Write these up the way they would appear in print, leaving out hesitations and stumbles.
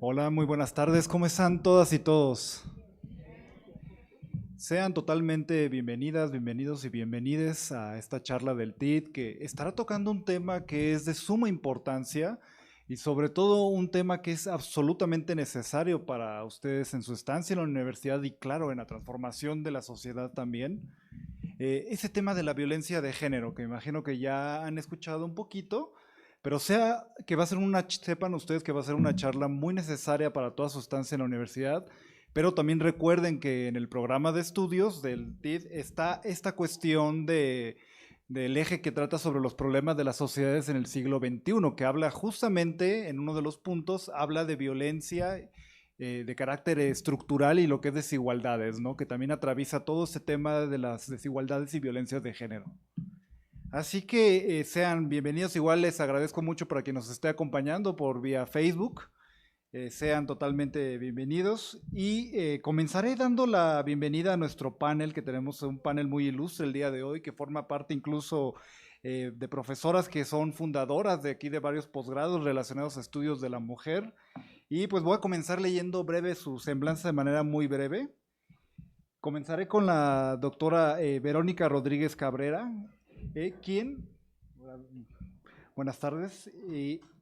Hola, muy buenas tardes. ¿Cómo están todas y todos? Sean totalmente bienvenidas, bienvenidos y bienvenides a esta charla del TID que estará tocando un tema que es de suma importancia y sobre todo un tema que es absolutamente necesario para ustedes en su estancia en la universidad y claro, en la transformación de la sociedad también. Ese tema de la violencia de género, que imagino que ya han escuchado un poquito, pero sea que va a ser sepan ustedes que va a ser una charla muy necesaria para toda su estancia en la universidad, pero también recuerden que en el programa de estudios del TID está esta cuestión del eje que trata sobre los problemas de las sociedades en el siglo XXI, que habla justamente en uno de los puntos, habla de violencia de carácter estructural y lo que es desigualdades, ¿no? Que también atraviesa todo este tema de las desigualdades y violencias de género. Así que sean bienvenidos, igual les agradezco mucho para quien nos esté acompañando por vía Facebook, sean totalmente bienvenidos y comenzaré dando la bienvenida a nuestro panel, que tenemos un panel muy ilustre el día de hoy, que forma parte incluso de profesoras que son fundadoras de aquí de varios posgrados relacionados a estudios de la mujer. Y pues voy a comenzar leyendo breve su semblanza de manera muy breve. Comenzaré con la doctora Verónica Rodríguez Cabrera, quien, buenas tardes,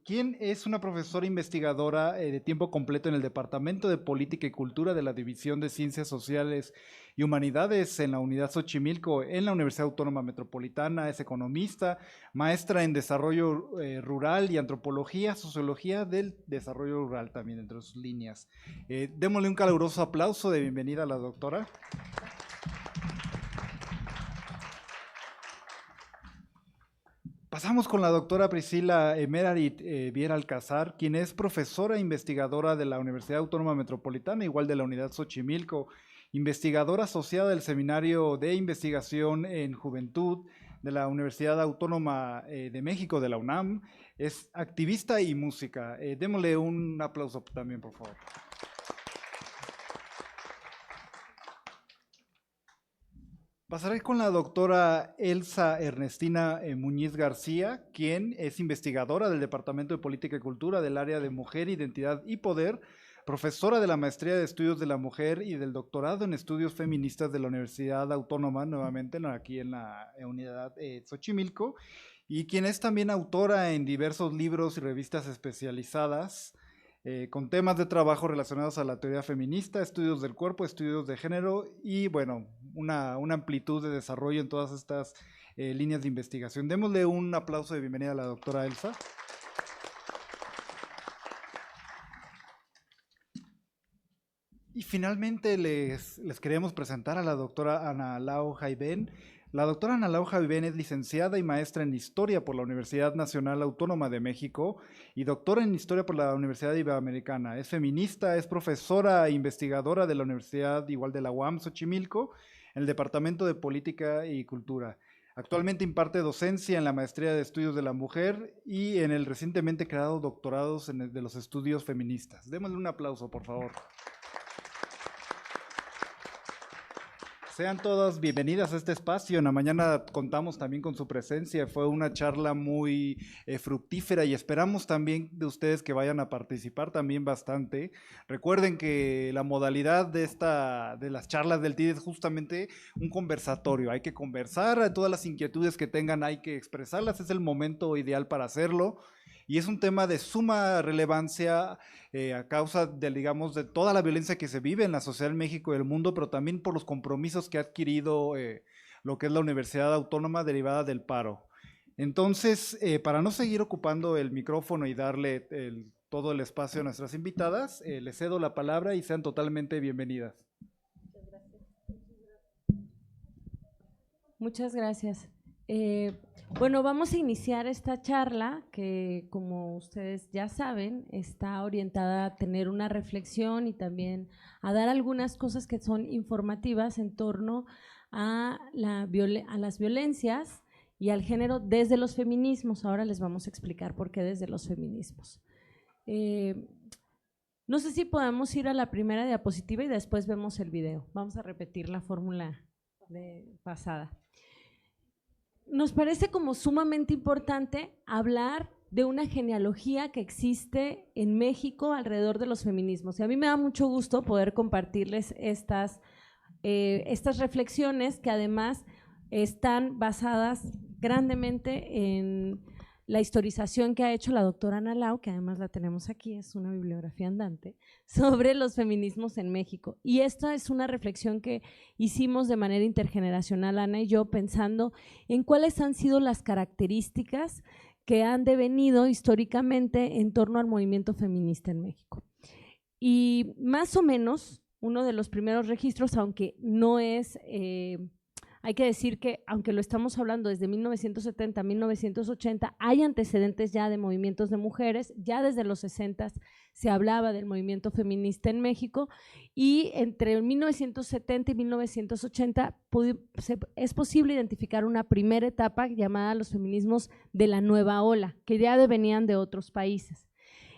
quien es una profesora investigadora de tiempo completo en el Departamento de Política y Cultura de la División de Ciencias Sociales y Humanidades en la Unidad Xochimilco en la Universidad Autónoma Metropolitana. Es economista, maestra en Desarrollo Rural y Antropología, Sociología del Desarrollo Rural también entre sus líneas. Démosle un caluroso aplauso de bienvenida a la doctora. Pasamos con la doctora Priscila Meredith Viera Alcázar, quien es profesora e investigadora de la Universidad Autónoma Metropolitana, igual de la Unidad Xochimilco, investigadora asociada del Seminario de Investigación en Juventud de la Universidad Autónoma de México, de la UNAM, es activista y música. Démosle un aplauso también, por favor. Pasaré con la doctora Elsa Ernestina Muñiz García, quien es investigadora del Departamento de Política y Cultura del área de Mujer, Identidad y Poder, profesora de la Maestría de Estudios de la Mujer y del doctorado en Estudios Feministas de la Universidad Autónoma, nuevamente aquí en la unidad Xochimilco, y quien es también autora en diversos libros y revistas especializadas con temas de trabajo relacionados a la teoría feminista, estudios del cuerpo, estudios de género y, bueno, una amplitud de desarrollo en todas estas líneas de investigación. Démosle un aplauso de bienvenida a la doctora Elsa. Y finalmente les queremos presentar a la doctora Ana Lao Jaibén. La doctora Ana Lao Jaibén es licenciada y maestra en Historia por la Universidad Nacional Autónoma de México y doctora en Historia por la Universidad Iberoamericana. Es feminista, es profesora e investigadora de la Universidad igual de la UAM Xochimilco, en el Departamento de Política y Cultura. Actualmente imparte docencia en la Maestría de Estudios de la Mujer y en el recientemente creado doctorados de los estudios feministas. Démosle un aplauso, por favor. Sean todas bienvenidas a este espacio. En la mañana contamos también con su presencia. Fue una charla muy fructífera y esperamos también de ustedes que vayan a participar también bastante. Recuerden que la modalidad de las charlas del TID es justamente un conversatorio. Hay que conversar, todas las inquietudes que tengan hay que expresarlas. Es el momento ideal para hacerlo. Y es un tema de suma relevancia a causa de, digamos, de toda la violencia que se vive en la sociedad en México y el mundo, pero también por los compromisos que ha adquirido lo que es la Universidad Autónoma derivada del paro. Entonces, para no seguir ocupando el micrófono y darle todo el espacio a nuestras invitadas, les cedo la palabra y sean totalmente bienvenidas. Muchas gracias. Bueno, vamos a iniciar esta charla que, como ustedes ya saben, está orientada a tener una reflexión y también a dar algunas cosas que son informativas en torno a las violencias y al género desde los feminismos. Ahora les vamos a explicar por qué desde los feminismos. No sé si podemos ir a la primera diapositiva y después vemos el video. Vamos a repetir la fórmula pasada. Nos parece como sumamente importante hablar de una genealogía que existe en México alrededor de los feminismos. Y a mí me da mucho gusto poder compartirles estas reflexiones que además están basadas grandemente en la historización que ha hecho la doctora Ana Lau, que además la tenemos aquí, es una bibliografía andante, sobre los feminismos en México. Y esta es una reflexión que hicimos de manera intergeneracional, Ana y yo, pensando en cuáles han sido las características que han devenido históricamente en torno al movimiento feminista en México. Y más o menos, uno de los primeros registros, aunque no es… hay que decir que, aunque lo estamos hablando desde 1970 a 1980, hay antecedentes ya de movimientos de mujeres, ya desde los 60 se hablaba del movimiento feminista en México y entre 1970 y 1980 es posible identificar una primera etapa llamada los feminismos de la nueva ola, que ya venían de otros países.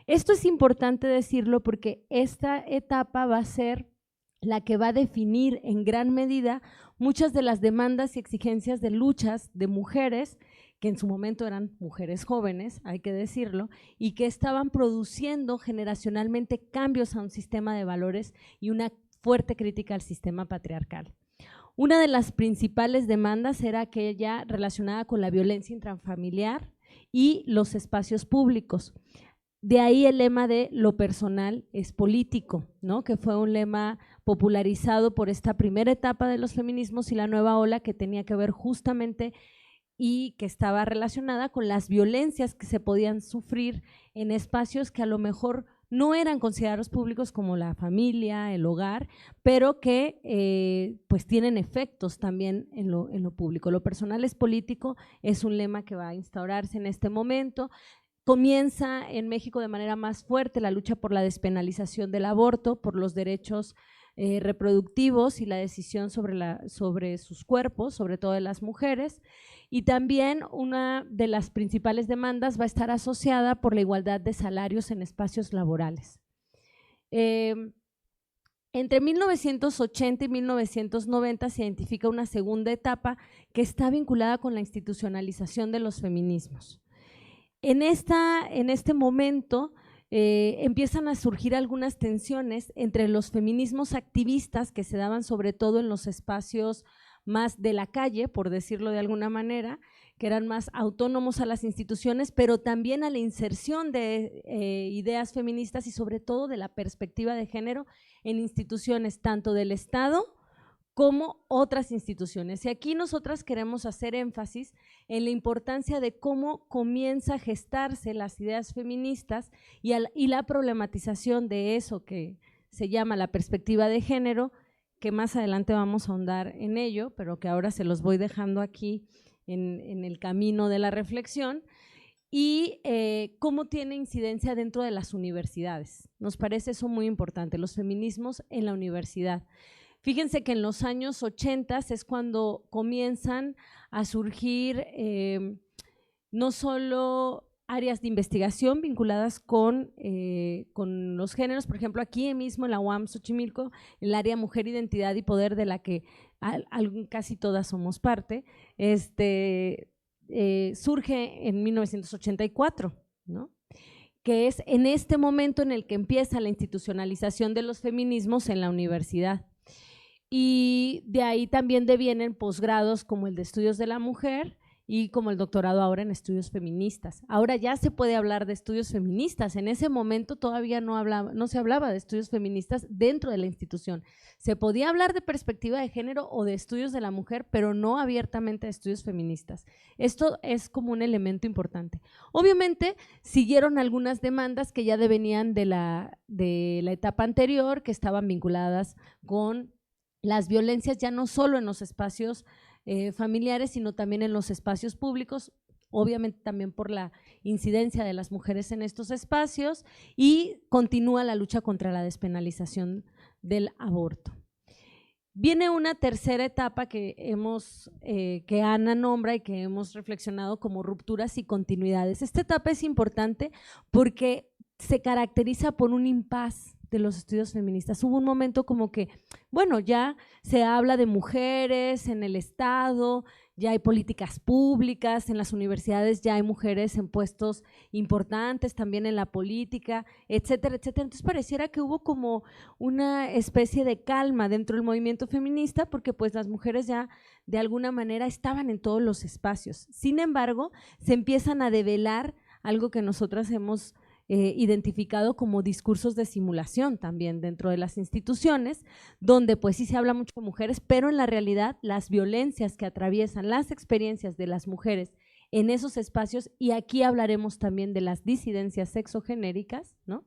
Esto es importante decirlo porque esta etapa va a ser la que va a definir en gran medida muchas de las demandas y exigencias de luchas de mujeres, que en su momento eran mujeres jóvenes, hay que decirlo, y que estaban produciendo generacionalmente cambios a un sistema de valores y una fuerte crítica al sistema patriarcal. Una de las principales demandas era aquella relacionada con la violencia intrafamiliar y los espacios públicos. De ahí el lema de lo personal es político, ¿no? Que fue un lema popularizado por esta primera etapa de los feminismos y la nueva ola, que tenía que ver justamente y que estaba relacionada con las violencias que se podían sufrir en espacios que a lo mejor no eran considerados públicos como la familia, el hogar, pero que pues tienen efectos también en lo público. Lo personal es político, es un lema que va a instaurarse en este momento. Comienza en México de manera más fuerte la lucha por la despenalización del aborto, por los derechos reproductivos y la decisión sobre sus cuerpos, sobre todo de las mujeres. Y también una de las principales demandas va a estar asociada por la igualdad de salarios en espacios laborales. Entre 1980 y 1990 se identifica una segunda etapa que está vinculada con la institucionalización de los feminismos. En este momento empiezan a surgir algunas tensiones entre los feminismos activistas que se daban sobre todo en los espacios más de la calle, por decirlo de alguna manera, que eran más autónomos a las instituciones, pero también a la inserción de ideas feministas y sobre todo de la perspectiva de género en instituciones tanto del Estado como otras instituciones. Y aquí nosotras queremos hacer énfasis en la importancia de cómo comienza a gestarse las ideas feministas y la problematización de eso que se llama la perspectiva de género, que más adelante vamos a ahondar en ello, pero que ahora se los voy dejando aquí en el camino de la reflexión, y cómo tiene incidencia dentro de las universidades. Nos parece eso muy importante, los feminismos en la universidad. Fíjense que en los años 80 es cuando comienzan a surgir no solo áreas de investigación vinculadas con los géneros, por ejemplo, aquí mismo en la UAM Xochimilco, el área Mujer, Identidad y Poder, de la que casi todas somos parte, surge en 1984, ¿no? Que es en este momento en el que empieza la institucionalización de los feminismos en la universidad. Y de ahí también devienen posgrados como el de Estudios de la Mujer y como el doctorado ahora en Estudios Feministas. Ahora ya se puede hablar de estudios feministas, en ese momento todavía no se hablaba de estudios feministas dentro de la institución. Se podía hablar de perspectiva de género o de estudios de la mujer, pero no abiertamente de estudios feministas. Esto es como un elemento importante. Obviamente siguieron algunas demandas que ya devenían de la etapa anterior, que estaban vinculadas con las violencias ya no solo en los espacios familiares, sino también en los espacios públicos, obviamente también por la incidencia de las mujeres en estos espacios, y continúa la lucha contra la despenalización del aborto. Viene una tercera etapa que Ana nombra y que hemos reflexionado como rupturas y continuidades. Esta etapa es importante porque se caracteriza por un impas de los estudios feministas. Hubo un momento como que, bueno, ya se habla de mujeres en el Estado, ya hay políticas públicas, en las universidades ya hay mujeres en puestos importantes, también en la política, etcétera, etcétera. Entonces pareciera que hubo como una especie de calma dentro del movimiento feminista porque pues las mujeres ya de alguna manera estaban en todos los espacios. Sin embargo, se empiezan a develar algo que nosotras hemos identificado como discursos de simulación también dentro de las instituciones, donde pues sí se habla mucho de mujeres, pero en la realidad las violencias que atraviesan las experiencias de las mujeres en esos espacios, y aquí hablaremos también de las disidencias sexogenéricas, ¿no?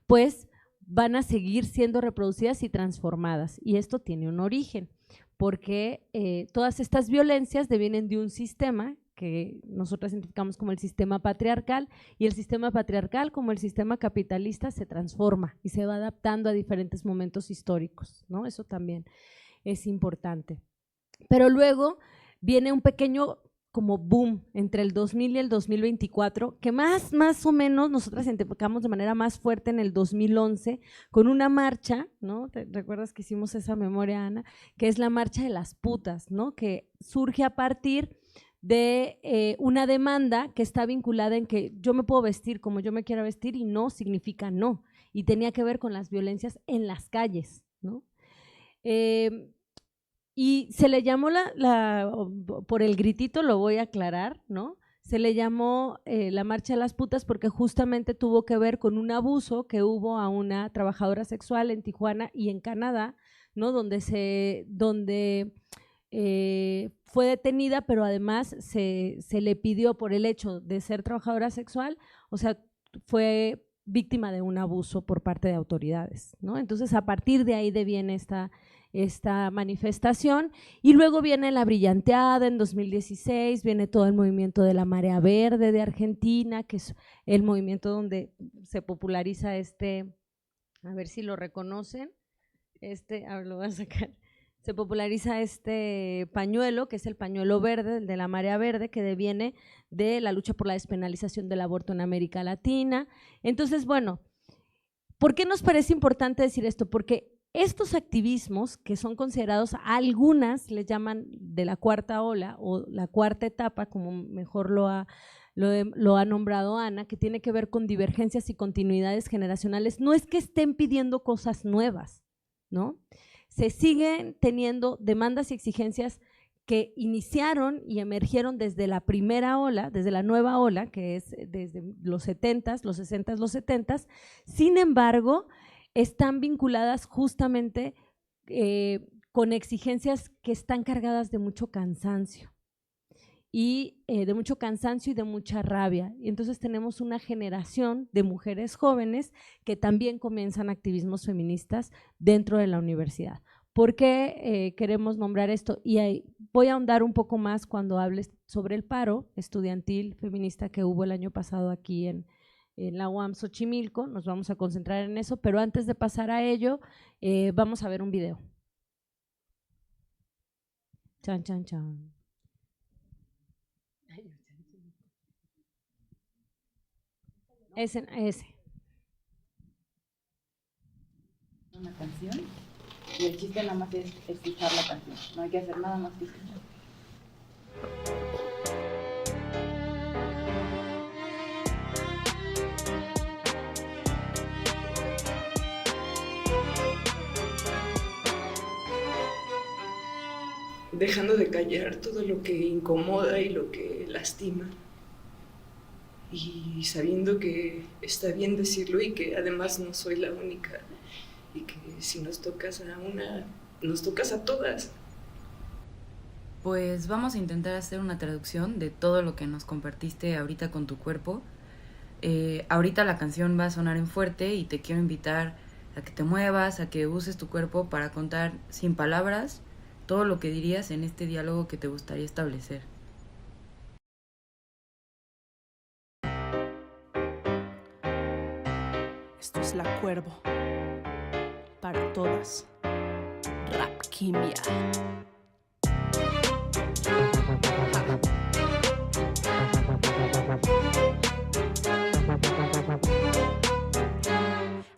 Pues van a seguir siendo reproducidas y transformadas, y esto tiene un origen, porque todas estas violencias devienen de un sistema que nosotros identificamos como el sistema patriarcal, y el sistema patriarcal, como el sistema capitalista, se transforma y se va adaptando a diferentes momentos históricos, ¿no? Eso también es importante. Pero luego viene un pequeño como boom entre el 2000 y el 2024, que más o menos nosotras identificamos de manera más fuerte en el 2011 con una marcha, ¿no? ¿Te recuerdas que hicimos esa memoria, Ana? Que es la marcha de las putas, ¿no? Que surge a partir de una demanda que está vinculada en que yo me puedo vestir como yo me quiera vestir y no significa no, y tenía que ver con las violencias en las calles, ¿no? Y se le llamó por el gritito, lo voy a aclarar, ¿no? Se le llamó la marcha de las putas porque justamente tuvo que ver con un abuso que hubo a una trabajadora sexual en Tijuana y en Canadá, ¿no? Donde fue detenida, pero además se le pidió por el hecho de ser trabajadora sexual, o sea, fue víctima de un abuso por parte de autoridades, ¿no? Entonces, a partir de ahí deviene esta manifestación, y luego viene la brillanteada en 2016, viene todo el movimiento de la Marea Verde de Argentina, que es el movimiento donde se populariza a ver si lo reconocen, a ver, lo voy a sacar. Se populariza este pañuelo, que es el pañuelo verde, el de la Marea Verde, que deviene de la lucha por la despenalización del aborto en América Latina. Entonces, bueno, ¿por qué nos parece importante decir esto? Porque estos activismos, que son considerados, algunas les llaman de la cuarta ola o la cuarta etapa, como mejor lo ha nombrado Ana, que tiene que ver con divergencias y continuidades generacionales, no es que estén pidiendo cosas nuevas, ¿no? Se siguen teniendo demandas y exigencias que iniciaron y emergieron desde la primera ola, desde la nueva ola, que es desde los 70s, los 60s, los 70s. Sin embargo, están vinculadas justamente con exigencias que están cargadas de mucho cansancio y de mucha rabia. Y entonces tenemos una generación de mujeres jóvenes que también comienzan activismos feministas dentro de la universidad. ¿Por qué queremos nombrar esto? Y voy a ahondar un poco más cuando hables sobre el paro estudiantil feminista que hubo el año pasado aquí en la UAM Xochimilco. Nos vamos a concentrar en eso, pero antes de pasar a ello, vamos a ver un video. Chan, chan, chan. Ese. Una canción y el chiste nada más es escuchar la canción, no hay que hacer nada más que escuchar. Dejando de callar todo lo que incomoda y lo que lastima, y sabiendo que está bien decirlo y que además no soy la única, y que si nos tocas a una, nos tocas a todas. Pues vamos a intentar hacer una traducción de todo lo que nos compartiste ahorita con tu cuerpo. Ahorita la canción va a sonar en fuerte y te quiero invitar a que te muevas, a que uses tu cuerpo para contar sin palabras todo lo que dirías en este diálogo que te gustaría establecer. Esto es La Cuervo. Para todas. Rapquimia.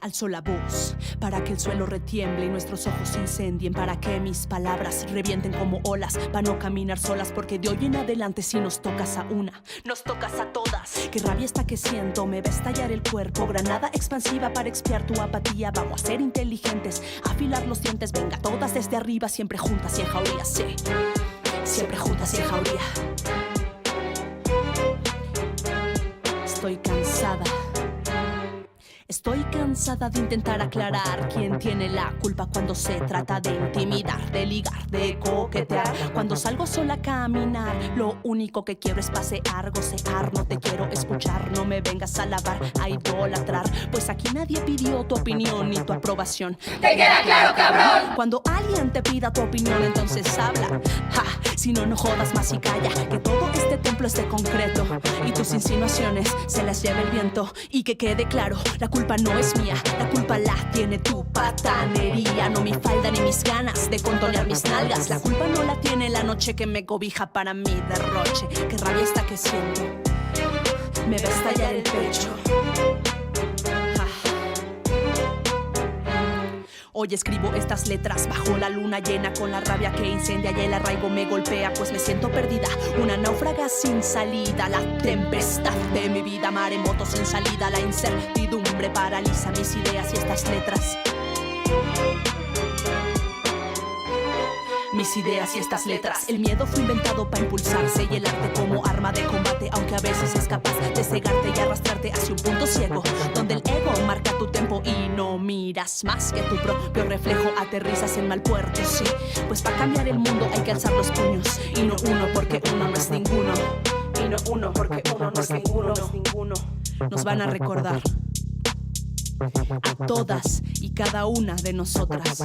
Alzo la voz para que el suelo retiemble y nuestros ojos se incendien, para que mis palabras revienten como olas, para no caminar solas, porque de hoy en adelante si nos tocas a una, nos tocas a todas. Qué rabia esta que siento, me va a estallar el cuerpo, granada expansiva para expiar tu apatía. Vamos a ser inteligentes, afilar los dientes, venga todas desde arriba, siempre juntas y en jauría, sí, siempre juntas y en jauría. Estoy cansada de intentar aclarar quién tiene la culpa cuando se trata de intimidar, de ligar, de coquetear. Cuando salgo sola a caminar, lo único que quiero es pasear, gocear. No te quiero escuchar, no me vengas a alabar, a idolatrar, pues aquí nadie pidió tu opinión ni tu aprobación. ¿Te queda claro, cabrón? Cuando alguien te pida tu opinión, entonces habla. Ja, si no, no jodas más y calla, que todo este templo es de concreto y tus insinuaciones se las lleva el viento. Y que quede claro, la culpa no es mía, la culpa la tiene tu patanería, no mi falda ni mis ganas de contonear mis nalgas. La culpa no la tiene la noche que me cobija para mi derroche. Qué rabia esta que siento, me va a estallar el pecho. Hoy escribo estas letras bajo la luna llena, con la rabia que incendia y el arraigo me golpea, pues me siento perdida, una náufraga sin salida. La tempestad de mi vida, maremoto sin salida, la incertidumbre paraliza mis ideas y estas letras. Mis ideas y estas letras. El miedo fue inventado para impulsarse y el arte como arma de combate, aunque a veces es capaz de cegarte y arrastrarte hacia un punto ciego, donde el ego marca tu tempo y no miras más que tu propio reflejo. Aterrizas en mal puerto, sí, pues para cambiar el mundo hay que alzar los puños, y no uno porque uno no es ninguno, y no uno porque uno no es ninguno. Nos van a recordar a todas y cada una de nosotras.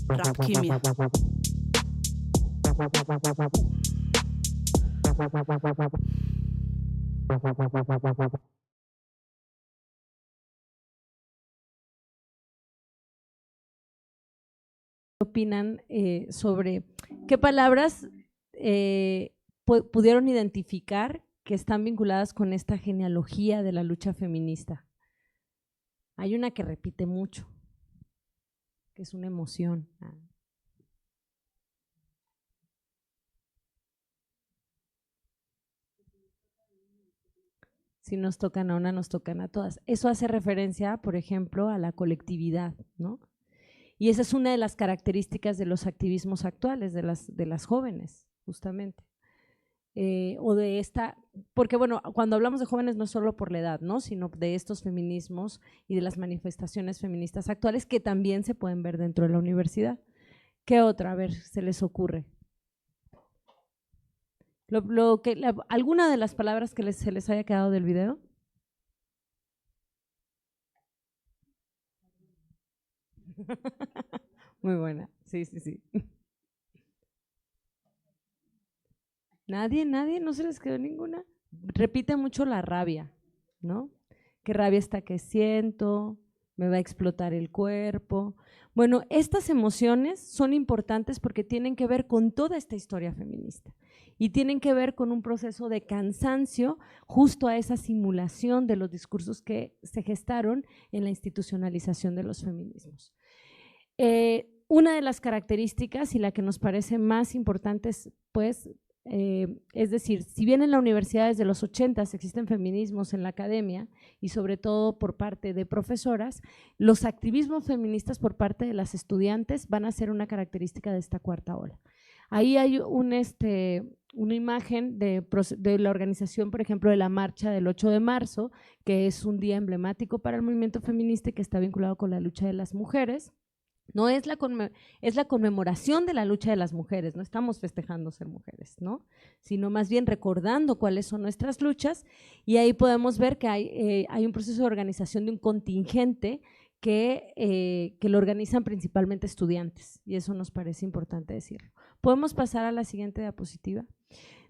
Rapkimia. ¿Qué opinan sobre qué palabras pudieron identificar que están vinculadas con esta genealogía de la lucha feminista? Hay una que repite mucho, que es una emoción. Si nos tocan a una, nos tocan a todas. Eso hace referencia, por ejemplo, a la colectividad, ¿no? Y esa es una de las características de los activismos actuales, de las jóvenes, justamente. O de esta, porque bueno, cuando hablamos de jóvenes no es solo por la edad, ¿no? Sino de estos feminismos y de las manifestaciones feministas actuales que también se pueden ver dentro de la universidad. ¿Qué otra? A ver, se les ocurre. ¿Alguna de las palabras que se les haya quedado del video? Muy buena, sí. ¿Nadie? ¿No se les quedó ninguna? Repite mucho la rabia, ¿no? ¿Qué rabia está que siento? ¿Me va a explotar el cuerpo? Bueno, estas emociones son importantes porque tienen que ver con toda esta historia feminista y tienen que ver con un proceso de cansancio justo a esa simulación de los discursos que se gestaron en la institucionalización de los feminismos. Una de las características y la que nos parece más importante es, pues, es decir, si bien en la universidad desde los 80s existen feminismos en la academia y sobre todo por parte de profesoras, los activismos feministas por parte de las estudiantes van a ser una característica de esta cuarta ola. Ahí hay una imagen de la organización, por ejemplo, de la marcha del 8 de marzo, que es un día emblemático para el movimiento feminista y que está vinculado con la lucha de las mujeres. No es es la conmemoración de la lucha de las mujeres, no estamos festejando ser mujeres, ¿no? Sino más bien recordando cuáles son nuestras luchas, y ahí podemos ver que hay un proceso de organización de un contingente que lo organizan principalmente estudiantes, y eso nos parece importante decirlo. ¿Podemos pasar a la siguiente diapositiva?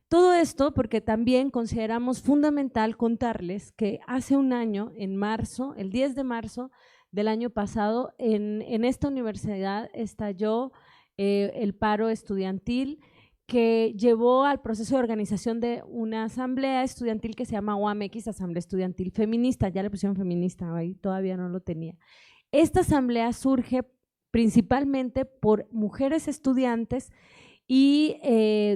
Todo esto porque también consideramos fundamental contarles que hace un año, en marzo, el 10 de marzo, del año pasado, en esta universidad estalló el paro estudiantil que llevó al proceso de organización de una asamblea estudiantil que se llama UAMX, Asamblea Estudiantil Feminista, ya le pusieron feminista, ahí todavía no lo tenía. Esta asamblea surge principalmente por mujeres estudiantes y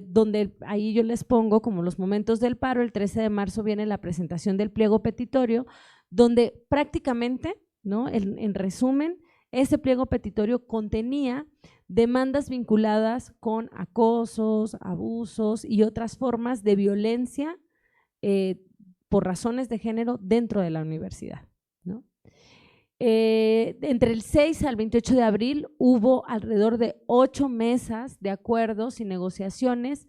donde ahí yo les pongo como los momentos del paro. El 13 de marzo viene la presentación del pliego petitorio, donde prácticamente, ¿no?, en resumen, ese pliego petitorio contenía demandas vinculadas con acosos, abusos y otras formas de violencia por razones de género dentro de la universidad, ¿no? Entre el 6 al 28 de abril hubo alrededor de 8 mesas de acuerdos y negociaciones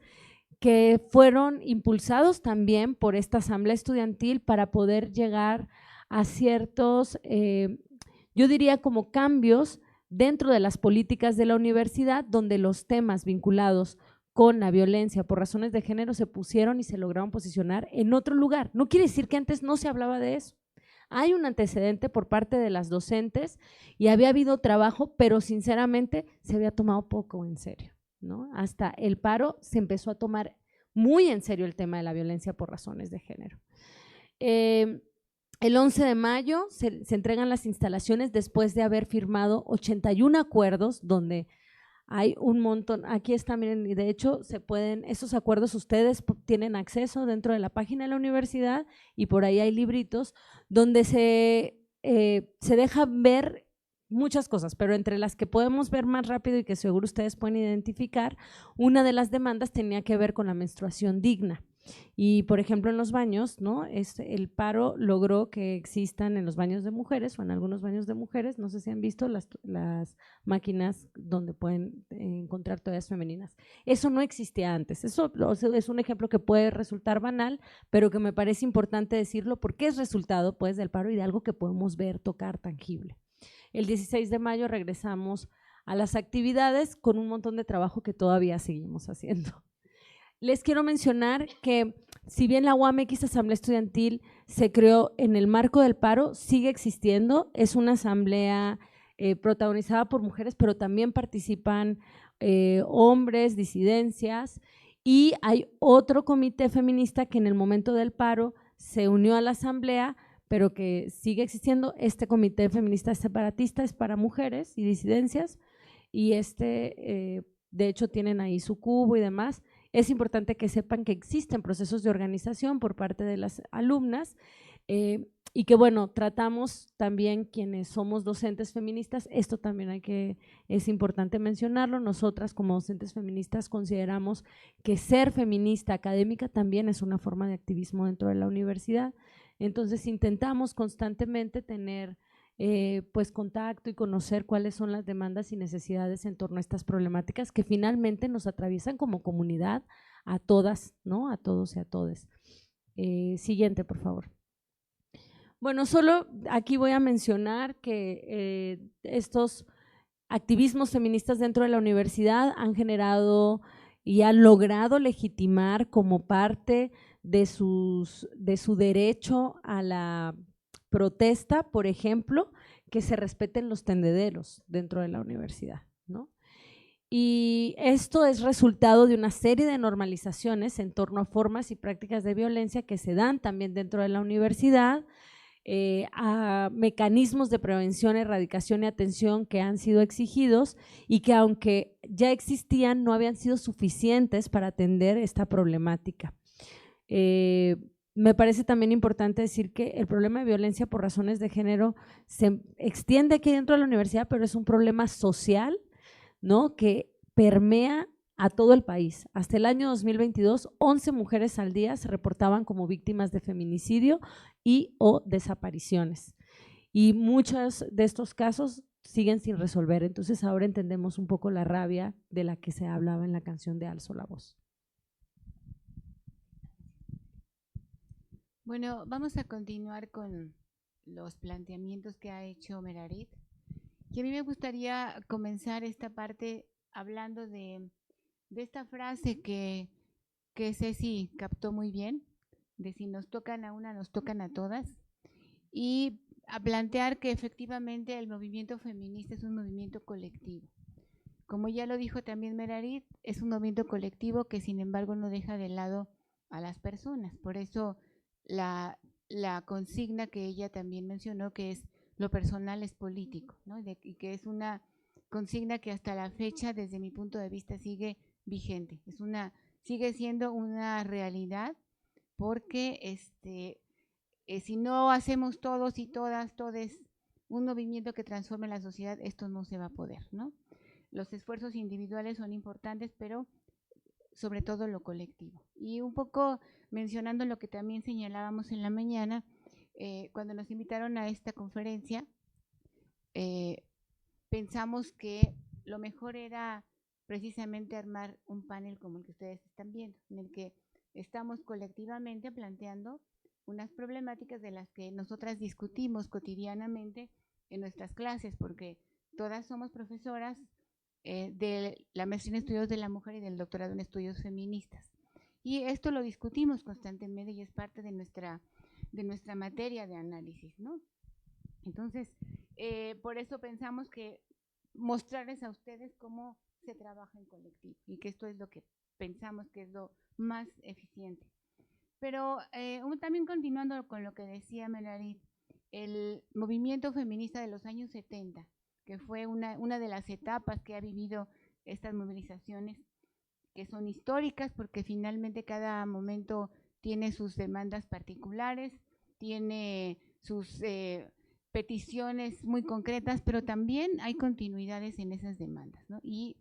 que fueron impulsados también por esta asamblea estudiantil para poder llegar a ciertos, yo diría como cambios dentro de las políticas de la universidad, donde los temas vinculados con la violencia por razones de género se pusieron y se lograron posicionar en otro lugar. No quiere decir que antes no se hablaba de eso. Hay un antecedente por parte de las docentes y había habido trabajo, pero sinceramente se había tomado poco en serio, ¿no? Hasta el paro se empezó a tomar muy en serio el tema de la violencia por razones de género. El 11 de mayo se entregan las instalaciones después de haber firmado 81 acuerdos, donde hay un montón. Aquí está, miren, y de hecho esos acuerdos ustedes tienen acceso dentro de la página de la universidad y por ahí hay libritos donde se dejan ver muchas cosas, pero entre las que podemos ver más rápido y que seguro ustedes pueden identificar, una de las demandas tenía que ver con la menstruación digna. Y por ejemplo en los baños, ¿no?, el paro logró que existan en los baños de mujeres o en algunos baños de mujeres, no sé si han visto las máquinas donde pueden encontrar toallas femeninas. Eso no existía antes. Eso es un ejemplo que puede resultar banal, pero que me parece importante decirlo porque es resultado pues del paro y de algo que podemos ver, tocar, tangible. El 16 de mayo regresamos a las actividades con un montón de trabajo que todavía seguimos haciendo. Les quiero mencionar que si bien la UAMX Asamblea Estudiantil se creó en el marco del paro, sigue existiendo, es una asamblea protagonizada por mujeres, pero también participan hombres, disidencias, y hay otro comité feminista que en el momento del paro se unió a la asamblea, pero que sigue existiendo. Este comité feminista separatista es para mujeres y disidencias, y de hecho tienen ahí su cubo y demás. Es importante que sepan que existen procesos de organización por parte de las alumnas y que bueno, tratamos también quienes somos docentes feministas, esto también es importante mencionarlo. Nosotras como docentes feministas consideramos que ser feminista académica también es una forma de activismo dentro de la universidad. Entonces intentamos constantemente tener pues contacto y conocer cuáles son las demandas y necesidades en torno a estas problemáticas que finalmente nos atraviesan como comunidad a todas, ¿no?, a todos y a todes. Siguiente, por favor. Bueno, solo aquí voy a mencionar que estos activismos feministas dentro de la universidad han generado y han logrado legitimar como parte de su derecho a la protesta, por ejemplo, que se respeten los tendederos dentro de la universidad, ¿no? Y esto es resultado de una serie de normalizaciones en torno a formas y prácticas de violencia que se dan también dentro de la universidad, a mecanismos de prevención, erradicación y atención que han sido exigidos y que aunque ya existían no habían sido suficientes para atender esta problemática. Me parece también importante decir que el problema de violencia por razones de género se extiende aquí dentro de la universidad, pero es un problema social, ¿no?, que permea a todo el país. Hasta el año 2022, 11 mujeres al día se reportaban como víctimas de feminicidio y o desapariciones. Y muchos de estos casos siguen sin resolver. Entonces ahora entendemos un poco la rabia de la que se hablaba en la canción de Alzo la Voz. Bueno, vamos a continuar con los planteamientos que ha hecho Merarit. Y a mí me gustaría comenzar esta parte hablando de esta frase que Ceci captó muy bien, de si nos tocan a una, nos tocan a todas, y a plantear que efectivamente el movimiento feminista es un movimiento colectivo. como ya lo dijo también Merarit, es un movimiento colectivo que sin embargo no deja de lado a las personas. Por eso la consigna que ella también mencionó, que es lo personal es político, ¿no? Y que es una consigna que hasta la fecha, desde mi punto de vista, sigue vigente. Sigue siendo una realidad, porque si no hacemos todos y todas un movimiento que transforme la sociedad, esto no se va a poder, ¿no? Los esfuerzos individuales son importantes, pero sobre todo lo colectivo. Y un poco mencionando lo que también señalábamos en la mañana, cuando nos invitaron a esta conferencia, pensamos que lo mejor era precisamente armar un panel como el que ustedes están viendo, en el que estamos colectivamente planteando unas problemáticas de las que nosotras discutimos cotidianamente en nuestras clases, porque todas somos profesoras de la maestría en estudios de la mujer y del doctorado en estudios feministas. Y esto lo discutimos constantemente y es parte de nuestra materia de análisis, ¿no? Entonces, por eso pensamos que mostrarles a ustedes cómo se trabaja en colectivo y que esto es lo que pensamos que es lo más eficiente. Pero también continuando con lo que decía Merarit, el movimiento feminista de los años 70, que fue una de las etapas que ha vivido estas movilizaciones, que son históricas porque finalmente cada momento tiene sus demandas particulares, tiene sus peticiones muy concretas, pero también hay continuidades en esas demandas, ¿no? Y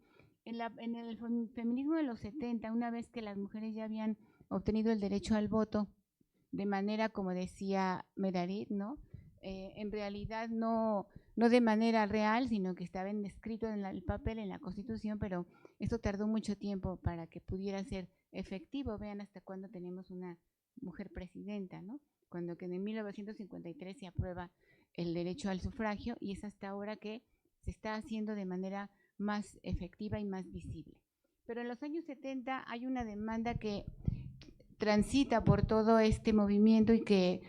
en el feminismo de los 70, una vez que las mujeres ya habían obtenido el derecho al voto, de manera, como decía Merarit, ¿no? En realidad no de manera real, sino que estaba escrito en el papel, en la Constitución, pero esto tardó mucho tiempo para que pudiera ser efectivo. Vean hasta cuándo tenemos una mujer presidenta, ¿no? Cuando que en 1953 se aprueba el derecho al sufragio y es hasta ahora que se está haciendo de manera más efectiva y más visible. Pero en los años 70 hay una demanda que transita por todo este movimiento y que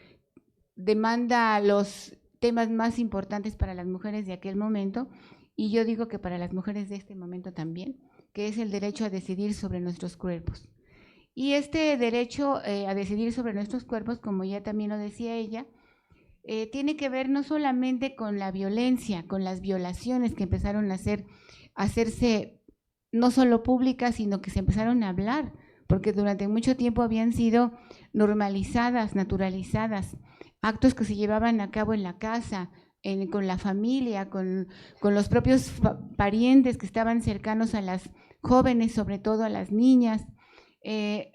demanda los temas más importantes para las mujeres de aquel momento, y yo digo que para las mujeres de este momento también, que es el derecho a decidir sobre nuestros cuerpos. Y este derecho a decidir sobre nuestros cuerpos, como ya también lo decía ella, tiene que ver no solamente con la violencia, con las violaciones que empezaron a hacerse no solo públicas, sino que se empezaron a hablar, porque durante mucho tiempo habían sido normalizadas, naturalizadas, actos que se llevaban a cabo en la casa, con la familia, con los propios parientes que estaban cercanos a las jóvenes, sobre todo a las niñas, se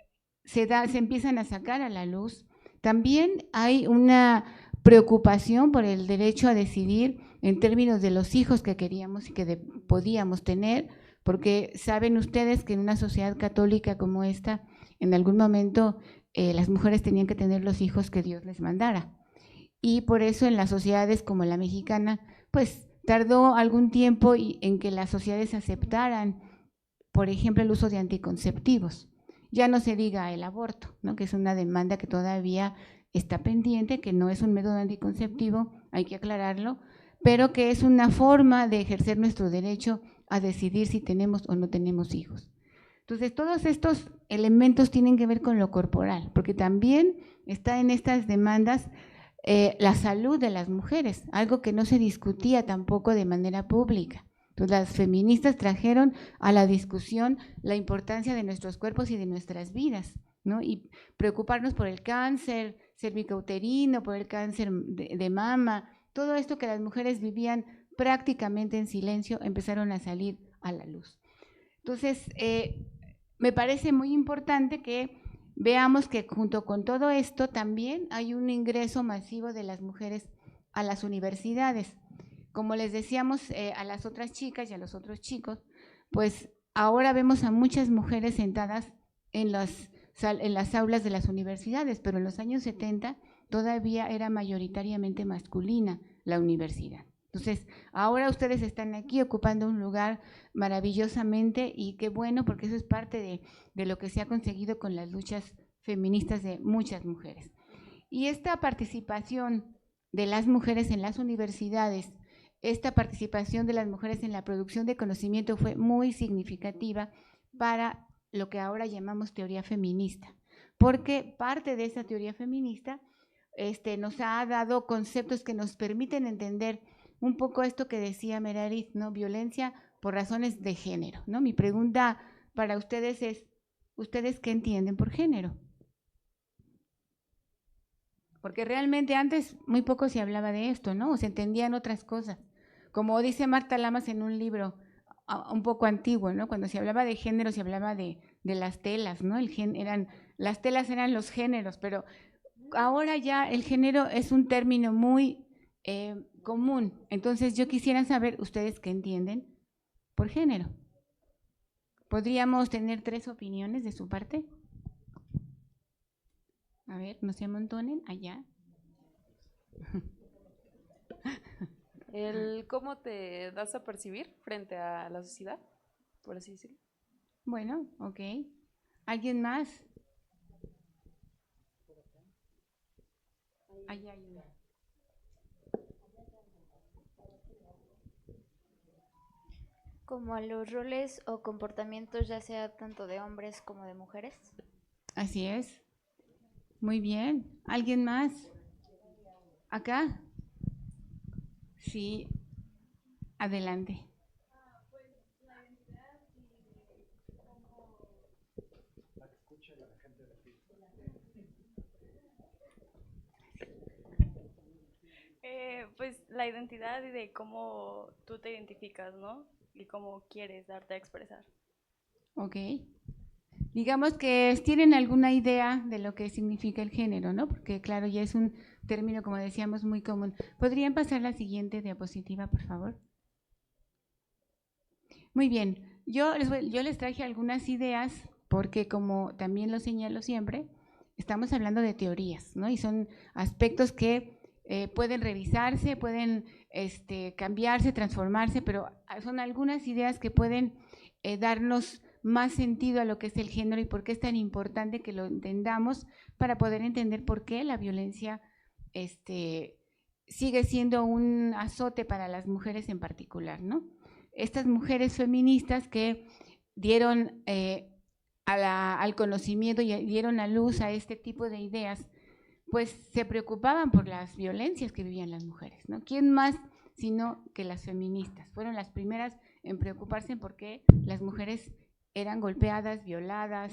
empiezan a sacar a la luz. También hay una preocupación por el derecho a decidir en términos de los hijos que queríamos y que podíamos tener, porque saben ustedes que en una sociedad católica como esta, en algún momento las mujeres tenían que tener los hijos que Dios les mandara. Y por eso en las sociedades como la mexicana, pues tardó algún tiempo en que las sociedades aceptaran, por ejemplo, el uso de anticonceptivos. Ya no se diga el aborto, ¿no? Que es una demanda que todavía está pendiente, que no es un método anticonceptivo, hay que aclararlo, pero que es una forma de ejercer nuestro derecho a decidir si tenemos o no tenemos hijos. Entonces, todos estos elementos tienen que ver con lo corporal, porque también está en estas demandas la salud de las mujeres, algo que no se discutía tampoco de manera pública. Entonces, las feministas trajeron a la discusión la importancia de nuestros cuerpos y de nuestras vidas, ¿no? Y preocuparnos por el cáncer cervicouterino, por el cáncer de mama, todo esto que las mujeres vivían prácticamente en silencio, empezaron a salir a la luz. Entonces, me parece muy importante que veamos que junto con todo esto también hay un ingreso masivo de las mujeres a las universidades. Como les decíamos a las otras chicas y a los otros chicos, pues ahora vemos a muchas mujeres sentadas en las aulas de las universidades, pero en los años 70 todavía era mayoritariamente masculina la universidad. Entonces, ahora ustedes están aquí ocupando un lugar maravillosamente y qué bueno, porque eso es parte de lo que se ha conseguido con las luchas feministas de muchas mujeres. Y esta participación de las mujeres en las universidades esta participación de las mujeres en la producción de conocimiento fue muy significativa para lo que ahora llamamos teoría feminista, porque parte de esa teoría feminista nos ha dado conceptos que nos permiten entender un poco esto que decía Meredith, ¿no? Violencia por razones de género, ¿no? Mi pregunta para ustedes es, ¿ustedes qué entienden por género? Porque realmente antes muy poco se hablaba de esto, ¿no? O se entendían otras cosas. Como dice Marta Lamas en un libro un poco antiguo, ¿no? Cuando se hablaba de género se hablaba de las telas, ¿no? Las telas eran los géneros, pero ahora ya el género es un término muy común. Entonces yo quisiera saber, ¿ustedes qué entienden por género? ¿Podríamos tener 3 opiniones de su parte? A ver, no se amontonen, allá. El cómo te das a percibir frente a la sociedad, por así decirlo. Bueno, ok. ¿Alguien más? Allá hay una. Como a los roles o comportamientos, ya sea tanto de hombres como de mujeres. Así es. Muy bien. ¿Alguien más? ¿Acá? Sí. Adelante. Pues la identidad y de cómo tú te identificas, ¿no? Y cómo quieres darte a expresar. Ok. Digamos que tienen alguna idea de lo que significa el género, ¿no? Porque claro, ya es un término, como decíamos, muy común. ¿Podrían pasar la siguiente diapositiva, por favor? Muy bien. Yo les traje algunas ideas porque, como también lo señalo siempre, estamos hablando de teorías, ¿no? Y son aspectos que pueden revisarse, pueden cambiarse, transformarse, pero son algunas ideas que pueden darnos más sentido a lo que es el género y por qué es tan importante que lo entendamos para poder entender por qué la violencia sigue siendo un azote para las mujeres en particular, ¿no? Estas mujeres feministas que dieron al conocimiento y dieron a luz a este tipo de ideas, pues se preocupaban por las violencias que vivían las mujeres, ¿no? ¿Quién más sino que las feministas? Fueron las primeras en preocuparse porque las mujeres eran golpeadas, violadas,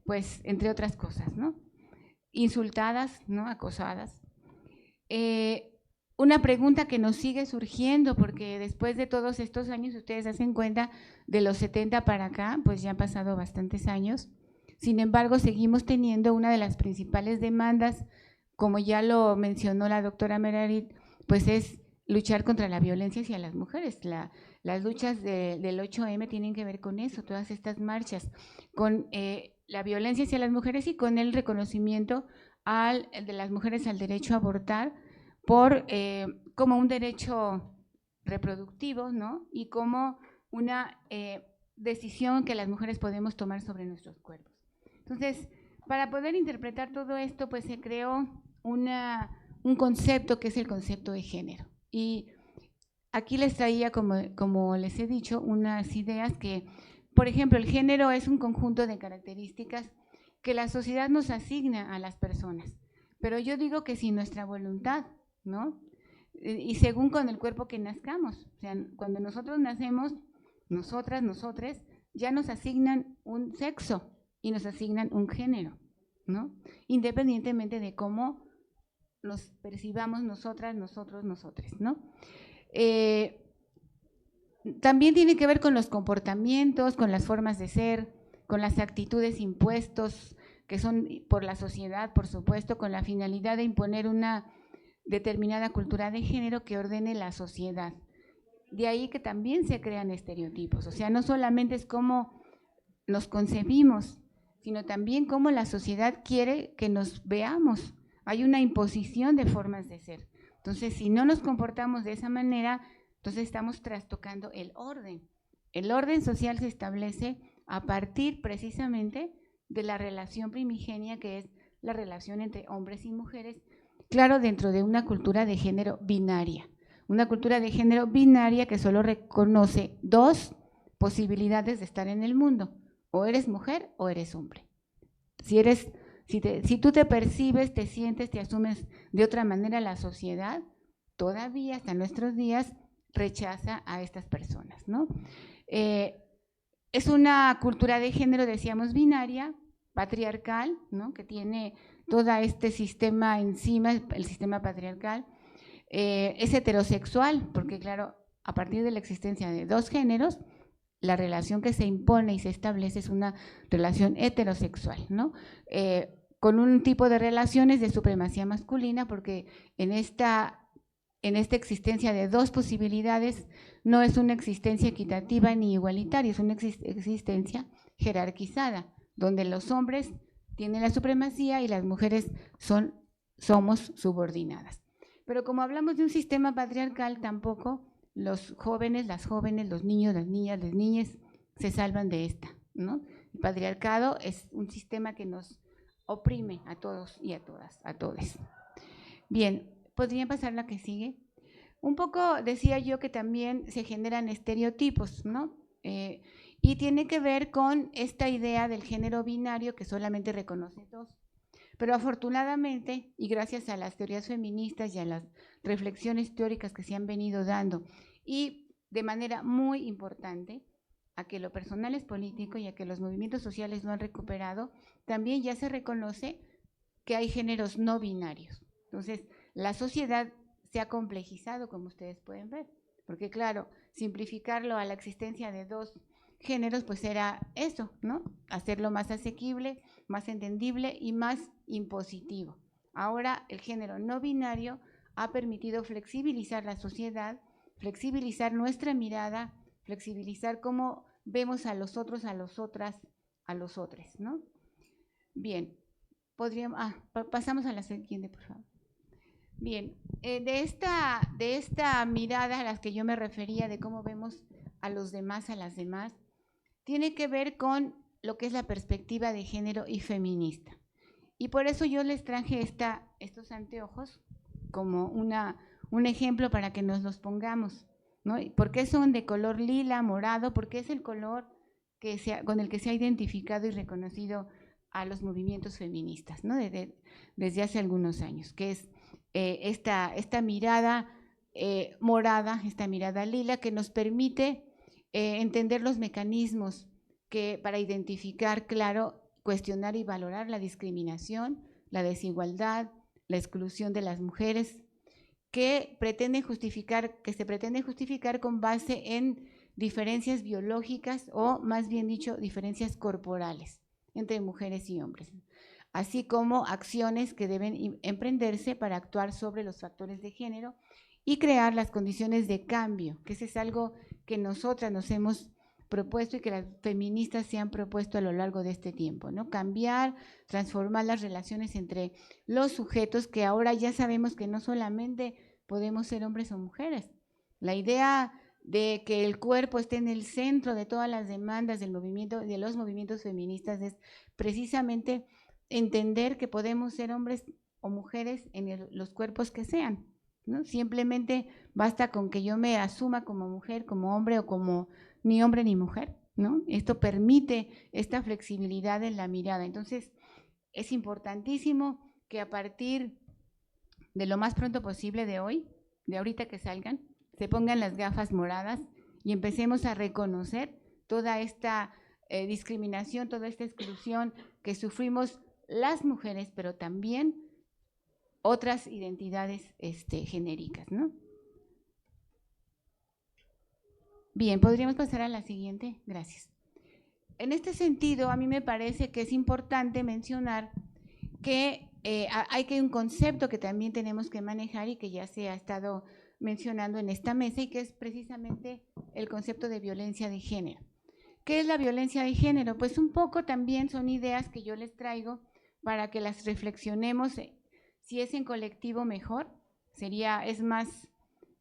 pues entre otras cosas, ¿no? Insultadas, ¿no? Acosadas. Una pregunta que nos sigue surgiendo, porque después de todos estos años, ustedes hacen cuenta, de los 70 para acá, pues ya han pasado bastantes años. Sin embargo, seguimos teniendo una de las principales demandas, como ya lo mencionó la doctora Meredith, pues es luchar contra la violencia hacia las mujeres. Las luchas del 8M tienen que ver con eso, todas estas marchas, con la violencia hacia las mujeres y con el reconocimiento de las mujeres al derecho a abortar como un derecho reproductivo, ¿no? Y como una decisión que las mujeres podemos tomar sobre nuestros cuerpos. Entonces, para poder interpretar todo esto, pues se creó un concepto que es el concepto de género. Y aquí les traía, como les he dicho, unas ideas que, por ejemplo, el género es un conjunto de características que la sociedad nos asigna a las personas. Pero yo digo que sin nuestra voluntad, ¿no? Y según con el cuerpo que nazcamos. O sea, cuando nosotros nacemos, nosotras, nosotres, ya nos asignan un sexo y nos asignan un género, ¿no? Independientemente de cómo nos percibamos nosotras, nosotros, nosotres, ¿no? También tiene que ver con los comportamientos, con las formas de ser, con las actitudes impuestos, que son por la sociedad, por supuesto, con la finalidad de imponer una determinada cultura de género que ordene la sociedad. De ahí que también se crean estereotipos, o sea, no solamente es cómo nos concebimos, sino también cómo la sociedad quiere que nos veamos. Hay una imposición de formas de ser. Entonces, si no nos comportamos de esa manera, entonces estamos trastocando el orden. El orden social se establece a partir precisamente de la relación primigenia, que es la relación entre hombres y mujeres, claro, dentro de una cultura de género binaria. una cultura de género binaria que solo reconoce dos posibilidades de estar en el mundo, o eres mujer o eres hombre. Si tú te percibes, te sientes, te asumes de otra manera, la sociedad todavía hasta nuestros días rechaza a estas personas, ¿no? Es una cultura de género, decíamos, binaria, patriarcal, ¿no? Que tiene todo este sistema encima, el sistema patriarcal. Es heterosexual, porque claro, a partir de la existencia de dos géneros, la relación que se impone y se establece es una relación heterosexual, ¿no? Con un tipo de relaciones de supremacía masculina, porque en esta existencia de dos posibilidades no es una existencia equitativa ni igualitaria, es una existencia jerarquizada, donde los hombres tienen la supremacía y las mujeres somos subordinadas. Pero como hablamos de un sistema patriarcal, tampoco los jóvenes, las jóvenes, los niños, las niñas, las niñas se salvan de esta, ¿no? El patriarcado es un sistema que nos oprime a todos y a todas, a todos. Bien, ¿podría pasar la que sigue? Un poco decía yo que también se generan estereotipos, ¿no? Y tiene que ver con esta idea del género binario que solamente reconoce dos. Pero afortunadamente, y gracias a las teorías feministas y a las reflexiones teóricas que se han venido dando, y de manera muy importante, a que lo personal es político y a que los movimientos sociales lo han recuperado, también ya se reconoce que hay géneros no binarios. Entonces, la sociedad se ha complejizado, como ustedes pueden ver, porque claro, simplificarlo a la existencia de dos géneros, pues era eso, ¿no? Hacerlo más asequible, más entendible y más impositivo. Ahora el género no binario ha permitido flexibilizar la sociedad, flexibilizar nuestra mirada, flexibilizar cómo vemos a los otros, a las otras, a los otros, ¿no? Bien, pasamos a la siguiente, por favor. Bien, de esta mirada a la que yo me refería, de cómo vemos a los demás, a las demás, tiene que ver con lo que es la perspectiva de género y feminista. Y por eso yo les traje estos anteojos como un ejemplo para que nos los pongamos, ¿no? ¿Por qué son de color lila, morado? Porque es el color con el que se ha identificado y reconocido a los movimientos feministas, ¿no? Desde hace algunos años, que es esta mirada morada, esta mirada lila, que nos permite entender los mecanismos para identificar, claro, cuestionar y valorar la discriminación, la desigualdad, la exclusión de las mujeres, que se pretende justificar con base en diferencias biológicas o, más bien dicho, diferencias corporales entre mujeres y hombres, así como acciones que deben emprenderse para actuar sobre los factores de género y crear las condiciones de cambio, que eso es algo que nosotras nos hemos propuesto y que las feministas se han propuesto a lo largo de este tiempo, ¿no? Cambiar, transformar las relaciones entre los sujetos, que ahora ya sabemos que no solamente podemos ser hombres o mujeres. La idea de que el cuerpo esté en el centro de todas las demandas del movimiento, de los movimientos feministas, es precisamente entender que podemos ser hombres o mujeres en los cuerpos que sean, ¿no? Simplemente basta con que yo me asuma como mujer, como hombre o como ni hombre ni mujer, ¿no? Esto permite esta flexibilidad en la mirada. Entonces, es importantísimo que a partir de lo más pronto posible de hoy, de ahorita que salgan, se pongan las gafas moradas y empecemos a reconocer toda esta discriminación, toda esta exclusión que sufrimos las mujeres, pero también otras identidades genéricas, ¿no? Bien, podríamos pasar a la siguiente. Gracias. En este sentido, a mí me parece que es importante mencionar que hay un concepto que también tenemos que manejar y que ya se ha estado mencionando en esta mesa, y que es precisamente el concepto de violencia de género. ¿Qué es la violencia de género? Pues un poco también son ideas que yo les traigo para que las reflexionemos. Si es en colectivo, mejor. Es más,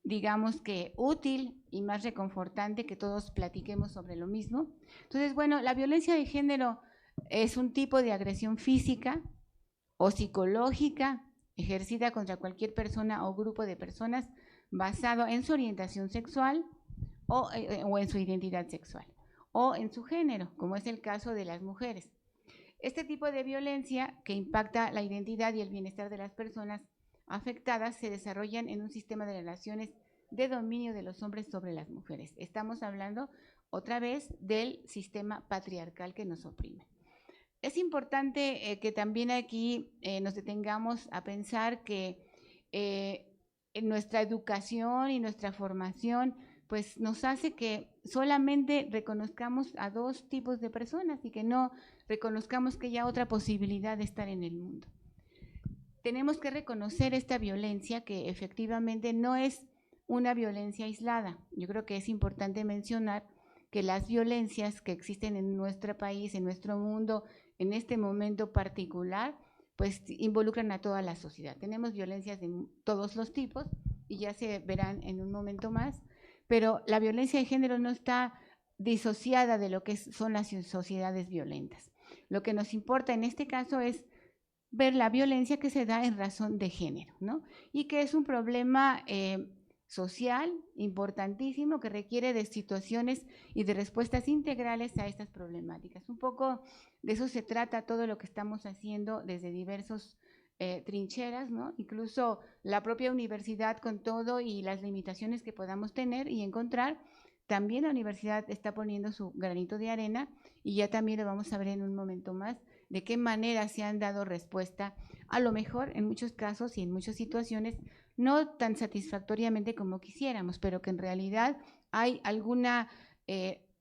digamos que útil y más reconfortante que todos platiquemos sobre lo mismo. Entonces, bueno, la violencia de género es un tipo de agresión física o psicológica ejercida contra cualquier persona o grupo de personas basado en su orientación sexual o en su identidad sexual o en su género, como es el caso de las mujeres. Este tipo de violencia que impacta la identidad y el bienestar de las personas afectadas se desarrollan en un sistema de relaciones de dominio de los hombres sobre las mujeres. Estamos hablando otra vez del sistema patriarcal que nos oprime. Es importante que también aquí nos detengamos a pensar que en nuestra educación y nuestra formación pues nos hace que solamente reconozcamos a dos tipos de personas y que no reconozcamos que haya otra posibilidad de estar en el mundo. Tenemos que reconocer esta violencia que efectivamente no es una violencia aislada. Yo creo que es importante mencionar que las violencias que existen en nuestro país, en nuestro mundo, en este momento particular, pues involucran a toda la sociedad. Tenemos violencias de todos los tipos y ya se verán en un momento más, pero la violencia de género no está disociada de lo que son las sociedades violentas. Lo que nos importa en este caso es ver la violencia que se da en razón de género, ¿no? Y que es un problema social importantísimo que requiere de situaciones y de respuestas integrales a estas problemáticas. Un poco de eso se trata todo lo que estamos haciendo desde diversos trincheras, ¿no? Incluso la propia universidad con todo y las limitaciones que podamos tener y encontrar. También la universidad está poniendo su granito de arena y ya también lo vamos a ver en un momento más de qué manera se han dado respuesta, a lo mejor en muchos casos y en muchas situaciones no tan satisfactoriamente como quisiéramos, pero que en realidad hay alguna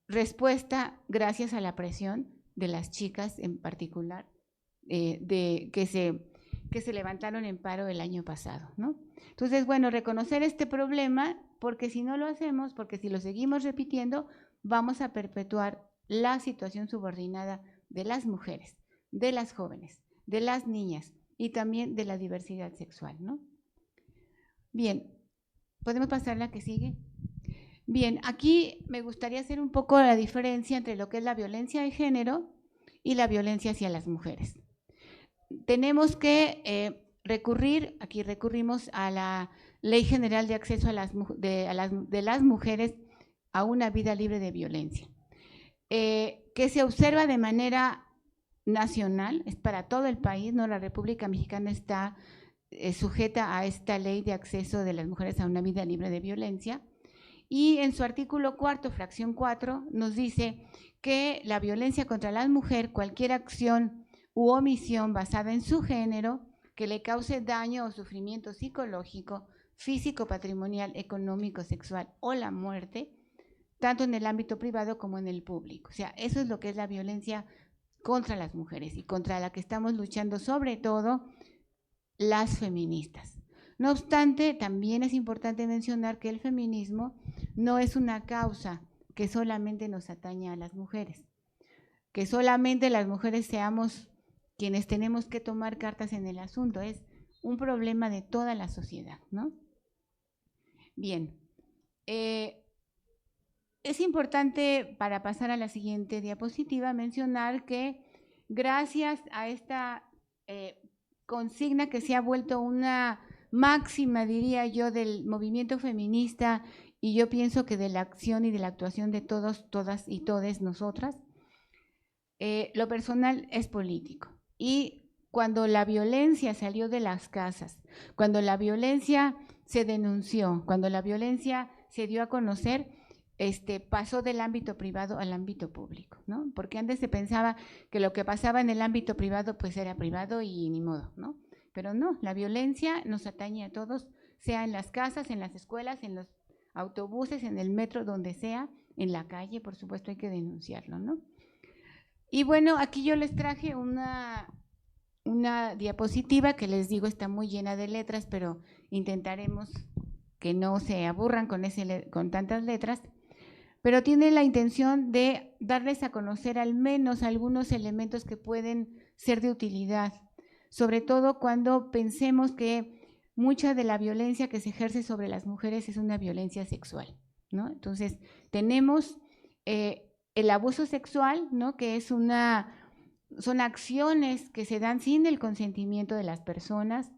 respuesta gracias a la presión de las chicas en particular, que se levantaron en paro el año pasado, ¿no? Entonces, bueno, reconocer este problema, porque si no lo hacemos, porque si lo seguimos repitiendo, vamos a perpetuar la situación subordinada de las mujeres, de las jóvenes, de las niñas y también de la diversidad sexual, ¿no? Bien, ¿podemos pasar a la que sigue? Bien, aquí me gustaría hacer un poco la diferencia entre lo que es la violencia de género y la violencia hacia las mujeres. Tenemos que aquí recurrimos a la Ley General de Acceso de las Mujeres a una vida libre de violencia, que se observa de manera nacional, es para todo el país, ¿no? La República Mexicana está sujeta a esta Ley de Acceso de las Mujeres a una vida libre de violencia, y en su artículo 4, fracción 4, nos dice que la violencia contra la mujer, cualquier acción u omisión basada en su género que le cause daño o sufrimiento psicológico, físico, patrimonial, económico, sexual o la muerte, tanto en el ámbito privado como en el público. O sea, eso es lo que es la violencia contra las mujeres y contra la que estamos luchando sobre todo las feministas. No obstante, también es importante mencionar que el feminismo no es una causa que solamente nos atañe a las mujeres, que solamente las mujeres seamos quienes tenemos que tomar cartas en el asunto, es un problema de toda la sociedad, ¿no? Bien, es importante para pasar a la siguiente diapositiva mencionar que gracias a esta consigna que se ha vuelto una máxima, diría yo, del movimiento feminista, y yo pienso que de la acción y de la actuación de todos, todas y todes nosotras, lo personal es político. Y cuando la violencia salió de las casas, cuando la violencia se denunció, cuando la violencia se dio a conocer, pasó del ámbito privado al ámbito público, ¿no? Porque antes se pensaba que lo que pasaba en el ámbito privado pues era privado y ni modo, ¿no? Pero no, la violencia nos atañe a todos, sea en las casas, en las escuelas, en los autobuses, en el metro, donde sea, en la calle, por supuesto hay que denunciarlo, ¿no? Y bueno, aquí yo les traje una diapositiva que les digo está muy llena de letras, pero intentaremos que no se aburran con tantas letras, pero tiene la intención de darles a conocer al menos algunos elementos que pueden ser de utilidad, sobre todo cuando pensemos que mucha de la violencia que se ejerce sobre las mujeres es una violencia sexual, ¿no? Entonces, tenemos el abuso sexual, ¿no? Que son acciones que se dan sin el consentimiento de las personas,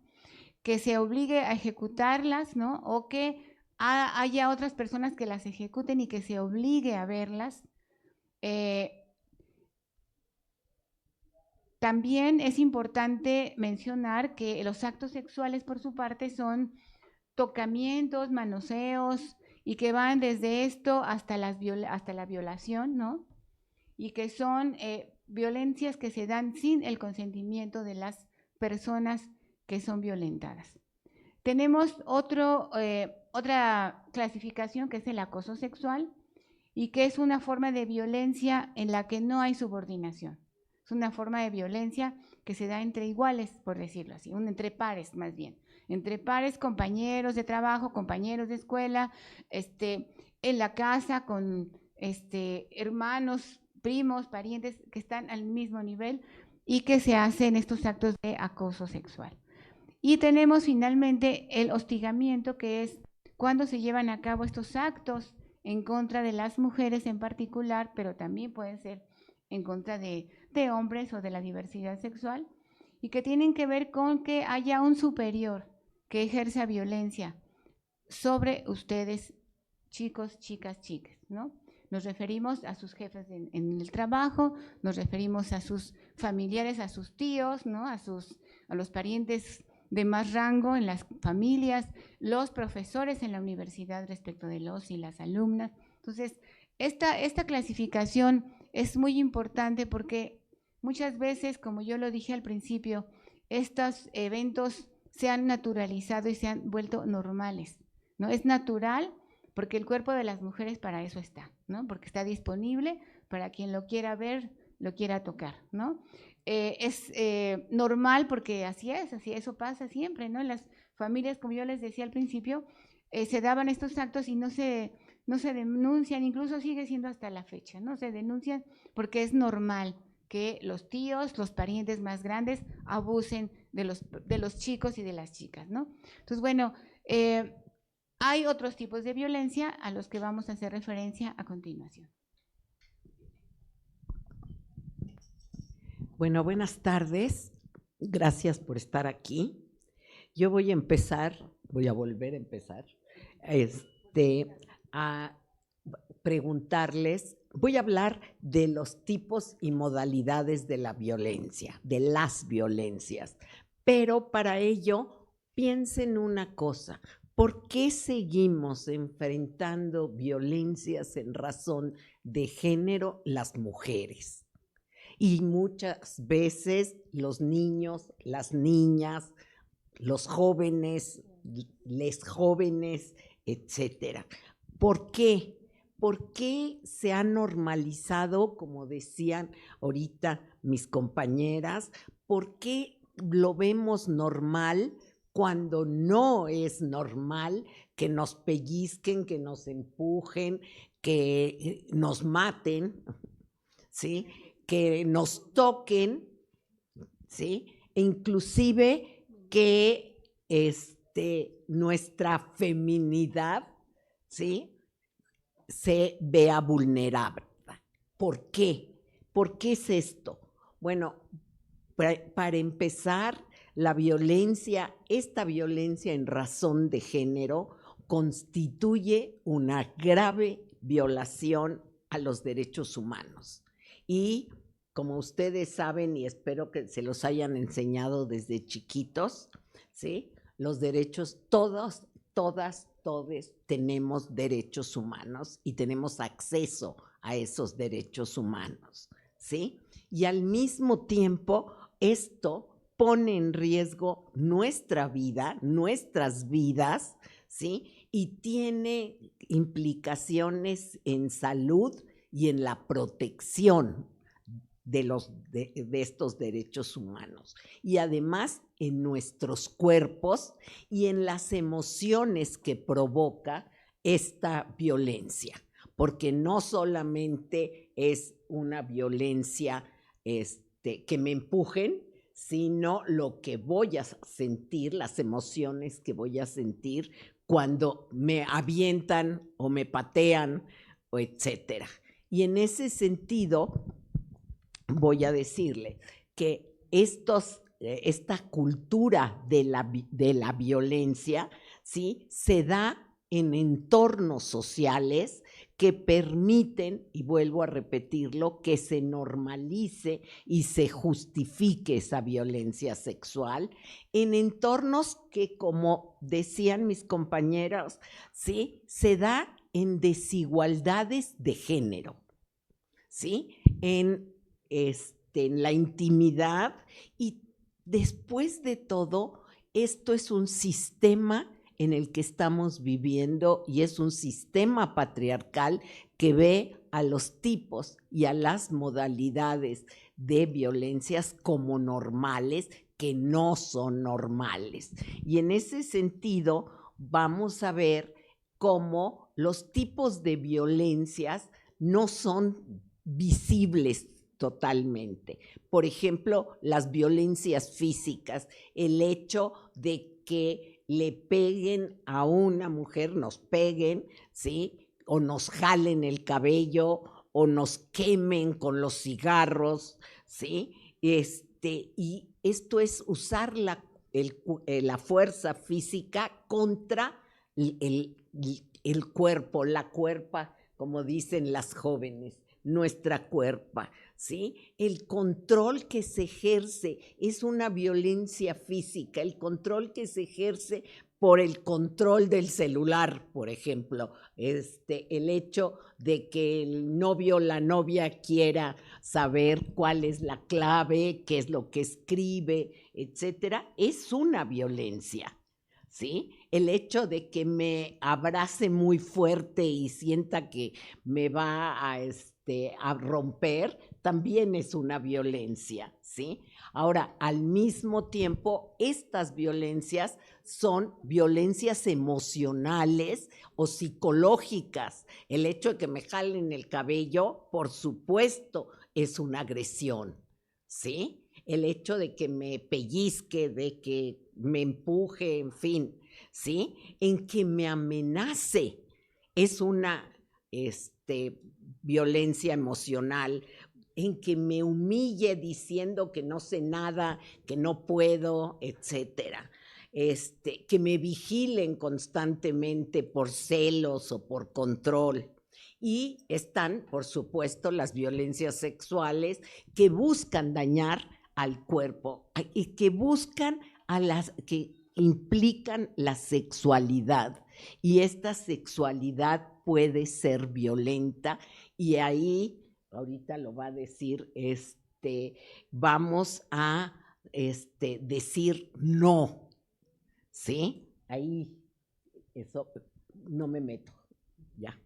que se obligue a ejecutarlas, ¿no? O que haya otras personas que las ejecuten y que se obligue a verlas. También es importante mencionar que los actos sexuales, por su parte, son tocamientos, manoseos, y que van desde esto hasta la violación, ¿no? Y que son violencias que se dan sin el consentimiento de las personas que son violentadas. Tenemos otra clasificación, que es el acoso sexual, y que es una forma de violencia en la que no hay subordinación. Es una forma de violencia que se da entre iguales, por decirlo así, entre pares más bien. Entre pares, compañeros de trabajo, compañeros de escuela, en la casa, con hermanos, primos, parientes que están al mismo nivel y que se hacen estos actos de acoso sexual. Y tenemos finalmente el hostigamiento, que es cuando se llevan a cabo estos actos en contra de las mujeres en particular, pero también pueden ser en contra de hombres o de la diversidad sexual, y que tienen que ver con que haya un superior que ejerza violencia sobre ustedes, chicos, chicas, ¿no? Nos referimos a sus jefes en el trabajo, nos referimos a sus familiares, a sus tíos, ¿no? A los parientes de más rango en las familias, los profesores en la universidad respecto de los y las alumnas. Entonces, esta clasificación es muy importante porque muchas veces, como yo lo dije al principio, estos eventos se han naturalizado y se han vuelto normales, ¿no? Es natural porque el cuerpo de las mujeres para eso está, ¿no? Porque está disponible para quien lo quiera ver, lo quiera tocar, ¿no? Es normal porque así es, eso pasa siempre, ¿no? En las familias, como yo les decía al principio, se daban estos actos y no se denuncian, incluso sigue siendo hasta la fecha, no se denuncian porque es normal que los tíos, los parientes más grandes abusen de los chicos y de las chicas, ¿no? Entonces, bueno, hay otros tipos de violencia a los que vamos a hacer referencia a continuación. Bueno, buenas tardes. Gracias por estar aquí. Yo voy a volver a empezar, a preguntarles, voy a hablar de los tipos y modalidades de la violencia, de las violencias, pero para ello piensen una cosa, ¿por qué seguimos enfrentando violencias en razón de género las mujeres? Y muchas veces los niños, las niñas, los jóvenes, les jóvenes, etcétera. ¿Por qué? ¿Por qué se ha normalizado, como decían ahorita mis compañeras? ¿Por qué lo vemos normal cuando no es normal que nos pellizquen, que nos empujen, que nos maten, ¿sí? Que nos toquen, ¿sí? E inclusive que nuestra feminidad, ¿sí?, se vea vulnerable. ¿Por qué? ¿Por qué es esto? Bueno, para empezar, esta violencia en razón de género constituye una grave violación a los derechos humanos. Y como ustedes saben, y espero que se los hayan enseñado desde chiquitos, ¿sí?, los derechos, todos tenemos derechos humanos y tenemos acceso a esos derechos humanos, ¿sí? Y al mismo tiempo, esto pone en riesgo nuestra vida, nuestras vidas, ¿sí? Y tiene implicaciones en salud y en la protección de estos derechos humanos, y además en nuestros cuerpos y en las emociones que provoca esta violencia, porque no solamente es una violencia que me empujen, sino lo que voy a sentir, las emociones que voy a sentir cuando me avientan o me patean, o etcétera. Y en ese sentido, voy a decirle que esta cultura de la violencia, ¿sí?, se da en entornos sociales que permiten, y vuelvo a repetirlo, que se normalice y se justifique esa violencia sexual, en entornos que, como decían mis compañeros, ¿sí?, se da en desigualdades de género, ¿sí?, en la intimidad, y después de todo, esto es un sistema en el que estamos viviendo y es un sistema patriarcal que ve a los tipos y a las modalidades de violencias como normales, que no son normales. Y en ese sentido vamos a ver cómo los tipos de violencias no son visibles totalmente. Por ejemplo, las violencias físicas, el hecho de que le peguen a una mujer, nos peguen, ¿sí?, o nos jalen el cabello, o nos quemen con los cigarros, ¿sí? Y esto es usar la fuerza física contra el cuerpo, la cuerpa, como dicen las jóvenes, nuestra cuerpa, ¿sí? El control que se ejerce es una violencia física, el control que se ejerce por el control del celular, por ejemplo, el hecho de que el novio o la novia quiera saber cuál es la clave, qué es lo que escribe, etcétera, es una violencia, ¿sí? El hecho de que me abrace muy fuerte y sienta que me va a romper, también es una violencia, ¿sí? Ahora, al mismo tiempo, estas violencias son violencias emocionales o psicológicas. El hecho de que me jalen el cabello, por supuesto, es una agresión, ¿sí? El hecho de que me pellizque, de que me empuje, en fin, ¿sí? En que me amenace, es una violencia emocional, en que me humille diciendo que no sé nada, que no puedo, etcétera. Que me vigilen constantemente por celos o por control. Y están, por supuesto, las violencias sexuales que buscan dañar al cuerpo y que buscan que implican la sexualidad. Y esta sexualidad puede ser violenta, y ahí, ahorita lo va a decir, vamos a decir no, ¿sí? Ahí, eso, no me meto, ya.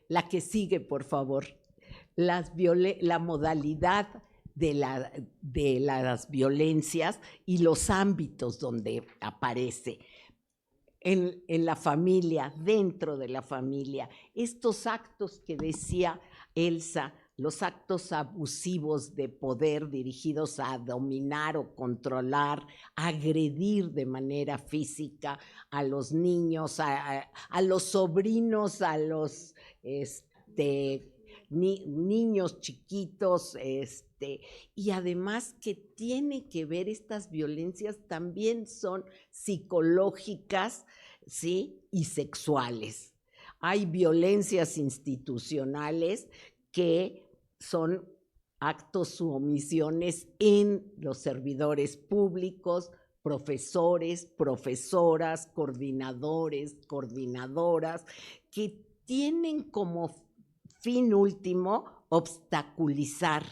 La que sigue, por favor. La modalidad de las violencias y los ámbitos donde aparece. En la familia, dentro de la familia, estos actos que decía Elsa, los actos abusivos de poder dirigidos a dominar o controlar, agredir de manera física a los niños, a los sobrinos, a los niños chiquitos, y además que tiene que ver, estas violencias también son psicológicas, ¿sí?, y sexuales. Hay violencias institucionales que son actos u omisiones en los servidores públicos, profesores, profesoras, coordinadores, coordinadoras, que tienen como fin último obstaculizar,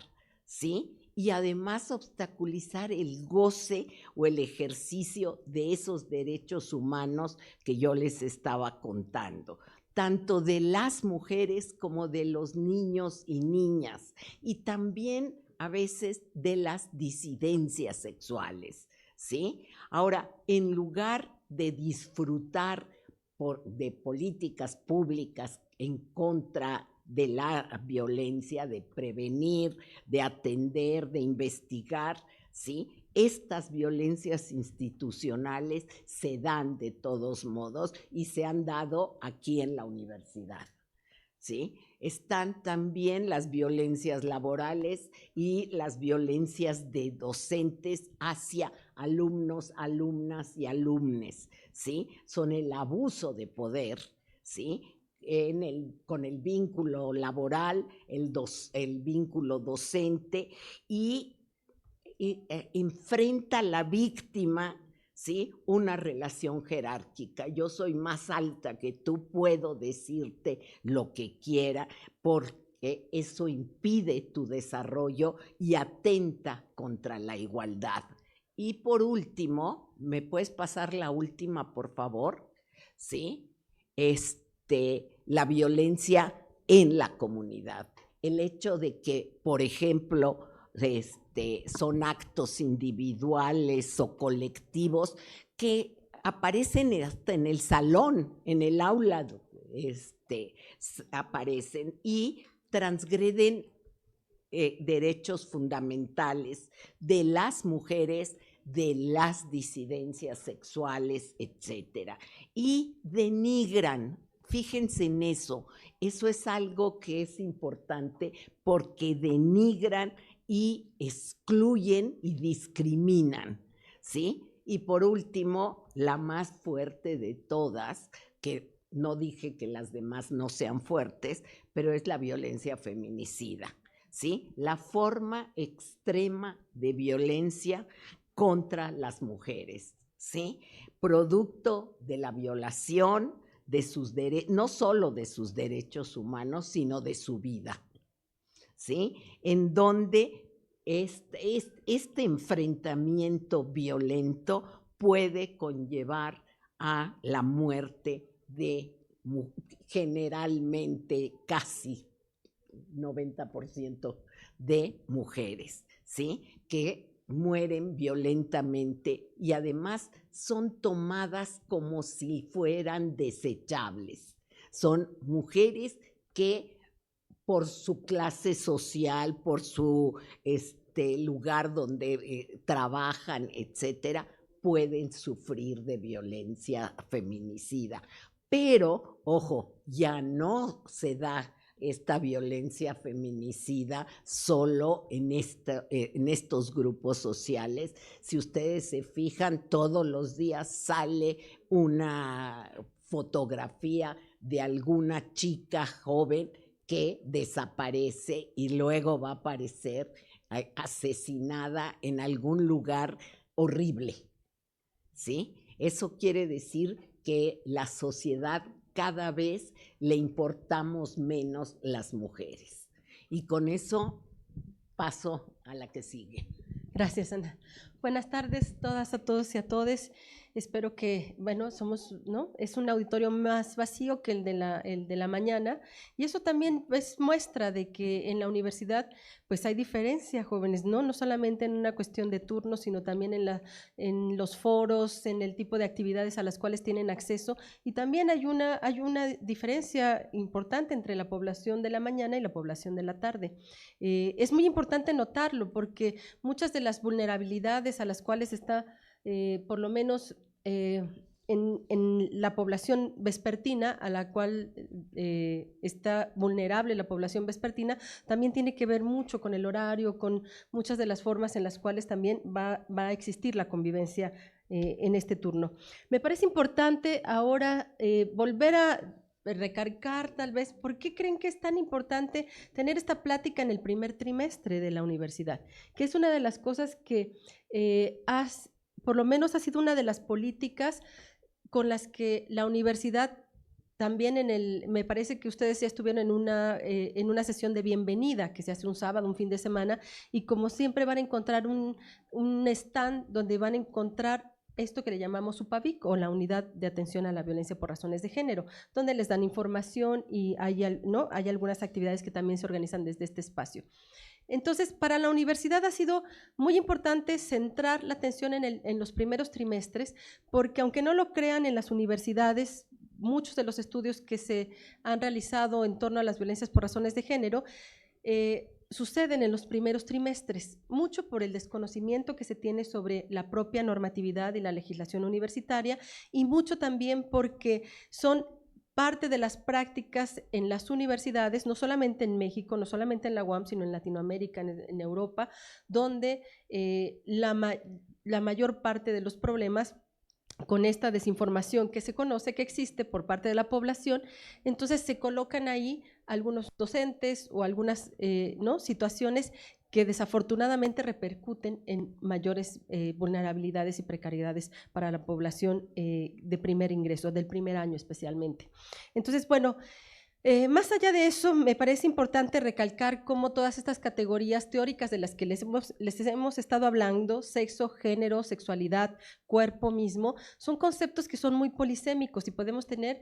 ¿sí? Y además obstaculizar el goce o el ejercicio de esos derechos humanos que yo les estaba contando, tanto de las mujeres como de los niños y niñas, y también a veces de las disidencias sexuales, ¿sí? Ahora, en lugar de disfrutar de políticas públicas en contra de la violencia, de prevenir, de atender, de investigar, ¿sí?, estas violencias institucionales se dan de todos modos y se han dado aquí en la universidad, ¿sí? están también las violencias laborales y las violencias de docentes hacia alumnos, alumnas y alumnes, ¿sí? Son el abuso de poder, ¿sí? Con el vínculo laboral, el vínculo docente y enfrenta a la víctima, ¿sí? Una relación jerárquica. Yo soy más alta que tú, puedo decirte lo que quiera, porque eso impide tu desarrollo y atenta contra la igualdad. Y por último, ¿me puedes pasar la última, por favor? ¿Sí? La violencia en la comunidad. El hecho de que, por ejemplo, son actos individuales o colectivos que aparecen hasta en el salón, en el aula, aparecen y transgreden derechos fundamentales de las mujeres, de las disidencias sexuales, etcétera, y denigran. Fíjense en eso es algo que es importante porque denigran y excluyen y discriminan, ¿sí? Y por último, la más fuerte de todas, que no dije que las demás no sean fuertes, pero es la violencia feminicida, ¿sí? La forma extrema de violencia contra las mujeres, ¿sí? Producto de la violación de sus derechos, no solo de sus derechos humanos, sino de su vida, ¿sí? En donde este enfrentamiento violento puede conllevar a la muerte de generalmente casi 90% de mujeres, ¿sí? Que mueren violentamente y además son tomadas como si fueran desechables. Son mujeres que por su clase social, por su lugar donde trabajan, etcétera, pueden sufrir de violencia feminicida. Pero, ojo, ya no se da esta violencia feminicida solo en estos grupos sociales. Si ustedes se fijan, todos los días sale una fotografía de alguna chica joven que desaparece y luego va a aparecer asesinada en algún lugar horrible, ¿sí? Eso quiere decir que la sociedad cada vez le importamos menos las mujeres. Y con eso paso a la que sigue. Gracias, Ana. Buenas tardes todas, a todos y a todes. Espero que, bueno, ¿no? Es un auditorio más vacío que el de la mañana, y eso también es muestra de que en la universidad pues hay diferencia, jóvenes, ¿no? No solamente en una cuestión de turnos, sino también en los foros, en el tipo de actividades a las cuales tienen acceso, y también hay una diferencia importante entre la población de la mañana y la población de la tarde. Es muy importante notarlo porque muchas de las vulnerabilidades a las cuales está por lo menos en la población vespertina, a la cual está vulnerable la población vespertina, también tiene que ver mucho con el horario, con muchas de las formas en las cuales también va a existir la convivencia en este turno. Me parece importante ahora volver a recargar tal vez, ¿por qué creen que es tan importante tener esta plática en el primer trimestre de la universidad? Que es una de las cosas que por lo menos ha sido una de las políticas con las que la universidad también me parece que ustedes ya estuvieron en una sesión de bienvenida que se hace un sábado, un fin de semana, y como siempre van a encontrar un stand donde van a encontrar esto que le llamamos UPAVIC, o la Unidad de Atención a la Violencia por Razones de Género, donde les dan información y hay algunas actividades que también se organizan desde este espacio. Entonces, para la universidad ha sido muy importante centrar la atención en los primeros trimestres, porque aunque no lo crean, en las universidades, muchos de los estudios que se han realizado en torno a las violencias por razones de género suceden en los primeros trimestres, mucho por el desconocimiento que se tiene sobre la propia normatividad y la legislación universitaria, y mucho también porque son parte de las prácticas en las universidades, no solamente en México, no solamente en la UAM, sino en Latinoamérica, en Europa, donde la mayor parte de los problemas con esta desinformación que se conoce que existe por parte de la población, entonces se colocan ahí algunos docentes o algunas situaciones que desafortunadamente repercuten en mayores vulnerabilidades y precariedades para la población de primer ingreso, del primer año especialmente. Entonces, bueno, más allá de eso, me parece importante recalcar cómo todas estas categorías teóricas de las que les hemos estado hablando, sexo, género, sexualidad, cuerpo mismo, son conceptos que son muy polisémicos y podemos tener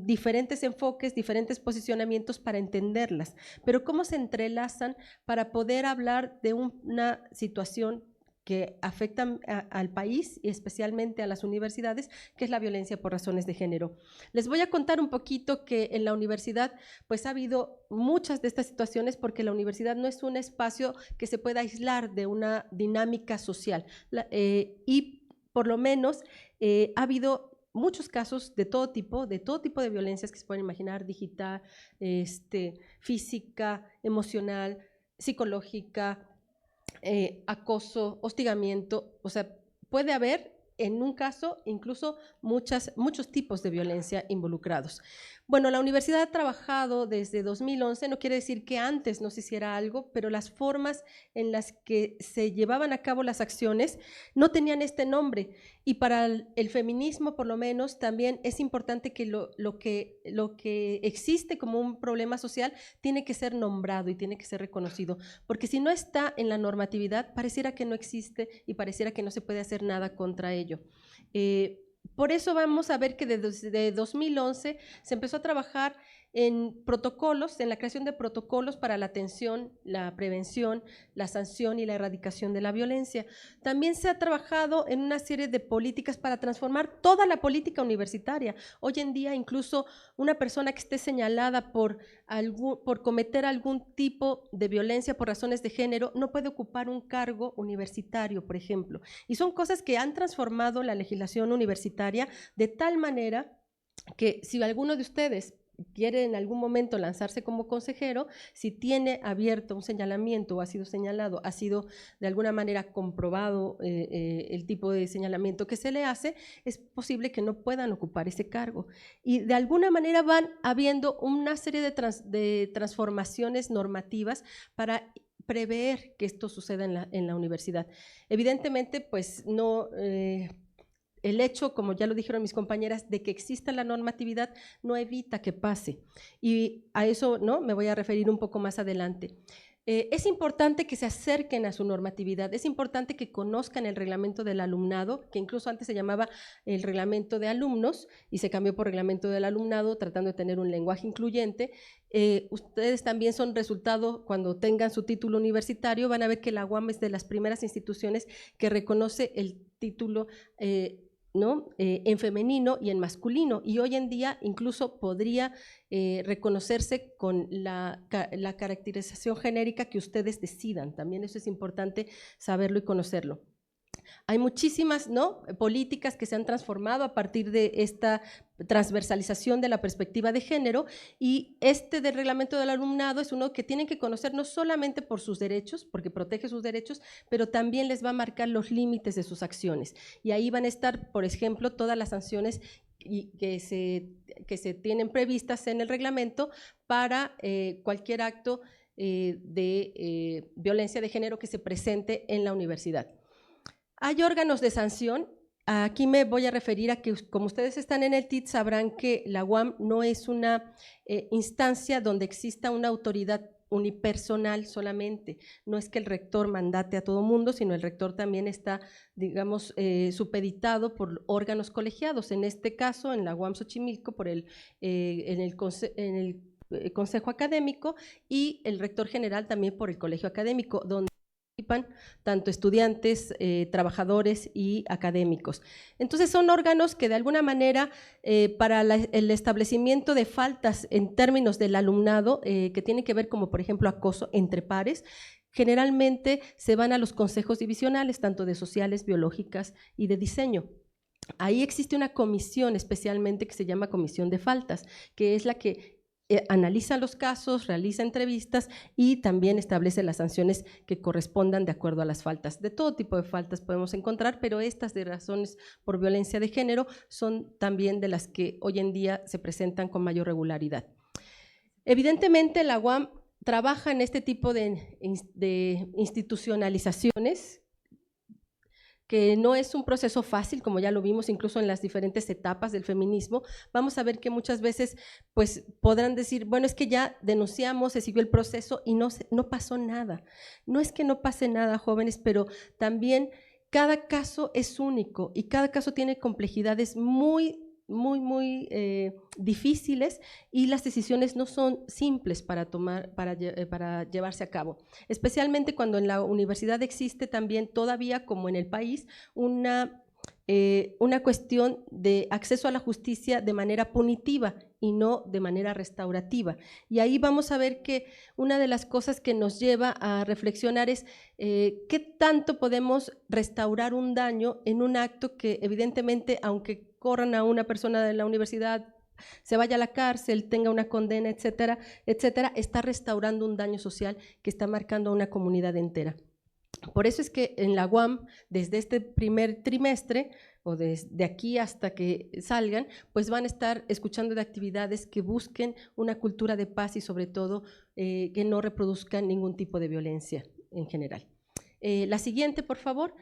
diferentes enfoques, diferentes posicionamientos para entenderlas, pero cómo se entrelazan para poder hablar de una situación que afectan al país y especialmente a las universidades, que es la violencia por razones de género. Les voy a contar un poquito que en la universidad pues ha habido muchas de estas situaciones porque la universidad no es un espacio que se pueda aislar de una dinámica social y por lo menos ha habido muchos casos de todo tipo de violencias que se pueden imaginar, digital, física, emocional, psicológica, acoso, hostigamiento, o sea, puede haber en un caso incluso muchos tipos de violencia involucrados. Bueno, la universidad ha trabajado desde 2011, no quiere decir que antes no se hiciera algo, pero las formas en las que se llevaban a cabo las acciones no tenían este nombre. Y para el feminismo, por lo menos, también es importante que lo que existe como un problema social tiene que ser nombrado y tiene que ser reconocido, porque si no está en la normatividad, pareciera que no existe y pareciera que no se puede hacer nada contra ello. Por eso vamos a ver que desde 2011 se empezó a trabajar en protocolos, en la creación de protocolos para la atención, la prevención, la sanción y la erradicación de la violencia. También se ha trabajado en una serie de políticas para transformar toda la política universitaria. Hoy en día incluso una persona que esté señalada por cometer algún tipo de violencia por razones de género no puede ocupar un cargo universitario, por ejemplo. Y son cosas que han transformado la legislación universitaria de tal manera que si alguno de ustedes quiere en algún momento lanzarse como consejero, si tiene abierto un señalamiento o ha sido señalado, ha sido de alguna manera comprobado el tipo de señalamiento que se le hace, es posible que no puedan ocupar ese cargo. Y de alguna manera van habiendo una serie de transformaciones normativas para prever que esto suceda en la universidad. Evidentemente, pues no... el hecho, como ya lo dijeron mis compañeras, de que exista la normatividad no evita que pase. Y a eso me voy a referir un poco más adelante. Es importante que se acerquen a su normatividad, es importante que conozcan el reglamento del alumnado, que incluso antes se llamaba el reglamento de alumnos y se cambió por reglamento del alumnado, tratando de tener un lenguaje incluyente. Ustedes también son resultado, cuando tengan su título universitario, van a ver que la UAM es de las primeras instituciones que reconoce el título en femenino y en masculino, y hoy en día incluso podría reconocerse con la caracterización genérica que ustedes decidan. También eso es importante saberlo y conocerlo. Hay muchísimas políticas que se han transformado a partir de esta transversalización de la perspectiva de género, y del reglamento del alumnado es uno que tienen que conocer no solamente por sus derechos, porque protege sus derechos, pero también les va a marcar los límites de sus acciones. Y ahí van a estar, por ejemplo, todas las sanciones que se tienen previstas en el reglamento para cualquier acto de violencia de género que se presente en la universidad. Hay órganos de sanción. Aquí me voy a referir a que, como ustedes están en el TIT, sabrán que la UAM no es una instancia donde exista una autoridad unipersonal solamente. No es que el rector mandate a todo mundo, sino el rector también está, digamos, supeditado por órganos colegiados. En este caso, en la UAM Xochimilco, en el Consejo Académico, y el rector general también por el Colegio Académico, donde participan tanto estudiantes, trabajadores y académicos. Entonces son órganos que de alguna manera para el establecimiento de faltas en términos del alumnado que tienen que ver como por ejemplo acoso entre pares, generalmente se van a los consejos divisionales, tanto de sociales, biológicas y de diseño. Ahí existe una comisión especialmente que se llama Comisión de Faltas, que es la que analiza los casos, realiza entrevistas y también establece las sanciones que correspondan de acuerdo a las faltas. De todo tipo de faltas podemos encontrar, pero estas de razones por violencia de género son también de las que hoy en día se presentan con mayor regularidad. Evidentemente la UAM trabaja en este tipo de institucionalizaciones, que no es un proceso fácil, como ya lo vimos incluso en las diferentes etapas del feminismo. Vamos a ver que muchas veces pues, podrán decir, bueno, es que ya denunciamos, se siguió el proceso y no pasó nada. No es que no pase nada, jóvenes, pero también cada caso es único y cada caso tiene complejidades muy difíciles y las decisiones no son simples para tomar, para llevarse a cabo, especialmente cuando en la universidad existe también todavía, como en el país, una cuestión de acceso a la justicia de manera punitiva y no de manera restaurativa. Y ahí vamos a ver que una de las cosas que nos lleva a reflexionar es qué tanto podemos restaurar un daño en un acto que evidentemente, aunque corran a una persona de la universidad, se vaya a la cárcel, tenga una condena, etcétera, etcétera, está restaurando un daño social que está marcando a una comunidad entera. Por eso es que en la UAM, desde este primer trimestre, o desde aquí hasta que salgan, pues van a estar escuchando de actividades que busquen una cultura de paz y sobre todo que no reproduzcan ningún tipo de violencia en general. La siguiente, por favor.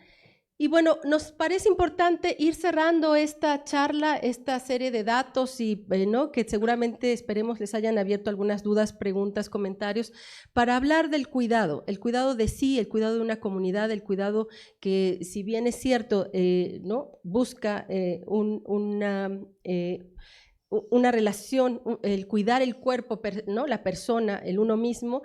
Y bueno, nos parece importante ir cerrando esta charla, esta serie de datos y ¿no? que seguramente esperemos les hayan abierto algunas dudas, preguntas, comentarios, para hablar del cuidado, el cuidado de sí, el cuidado de una comunidad, el cuidado que, si bien es cierto, ¿no? busca una relación, el cuidar el cuerpo, ¿no? la persona, el uno mismo,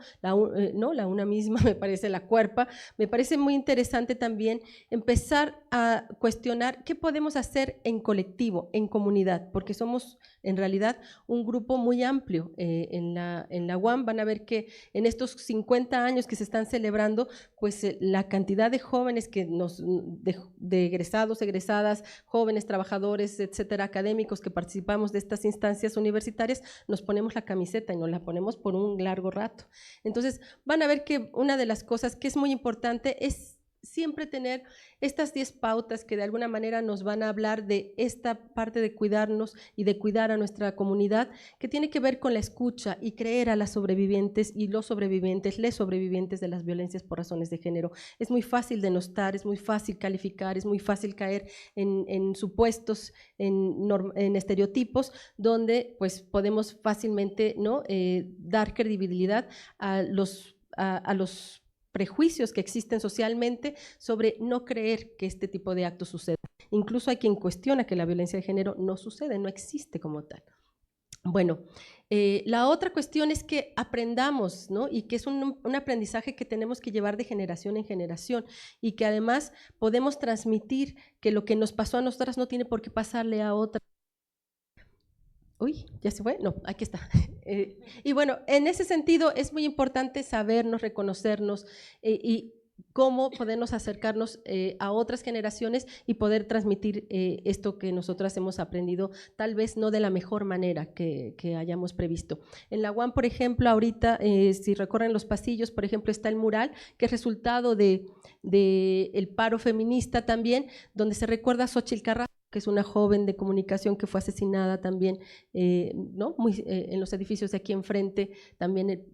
no la una misma, me parece la cuerpa, me parece muy interesante también empezar a cuestionar qué podemos hacer en colectivo, en comunidad, porque somos en realidad un grupo muy amplio. En la UAM van a ver que en estos 50 años que se están celebrando, pues la cantidad de jóvenes que de egresados, egresadas, jóvenes, trabajadores, etcétera, académicos que participamos de estas instancias universitarias, nos ponemos la camiseta y nos la ponemos por un largo rato. Entonces van a ver que una de las cosas que es muy importante es siempre tener estas 10 pautas que de alguna manera nos van a hablar de esta parte de cuidarnos y de cuidar a nuestra comunidad, que tiene que ver con la escucha y creer a las sobrevivientes y los sobrevivientes, les sobrevivientes de las violencias por razones de género. Es muy fácil denostar, es muy fácil calificar, es muy fácil caer en supuestos, en estereotipos, donde pues podemos fácilmente, ¿no? Dar credibilidad a los prejuicios que existen socialmente sobre no creer que este tipo de actos suceden. Incluso hay quien cuestiona que la violencia de género no sucede, no existe como tal. Bueno, la otra cuestión es que aprendamos, ¿no? Y que es un aprendizaje que tenemos que llevar de generación en generación y que además podemos transmitir que lo que nos pasó a nosotras no tiene por qué pasarle a otras. Uy, ¿ya se fue? No, aquí está. Y bueno, en ese sentido es muy importante sabernos, reconocernos y cómo podernos acercarnos a otras generaciones y poder transmitir esto que nosotras hemos aprendido, tal vez no de la mejor manera que hayamos previsto. En la UAM, por ejemplo, ahorita, si recorren los pasillos, por ejemplo, está el mural, que es resultado del paro feminista también, donde se recuerda a Xóchitl Carrasco, que es una joven de comunicación que fue asesinada también ¿no? En los edificios de aquí enfrente, también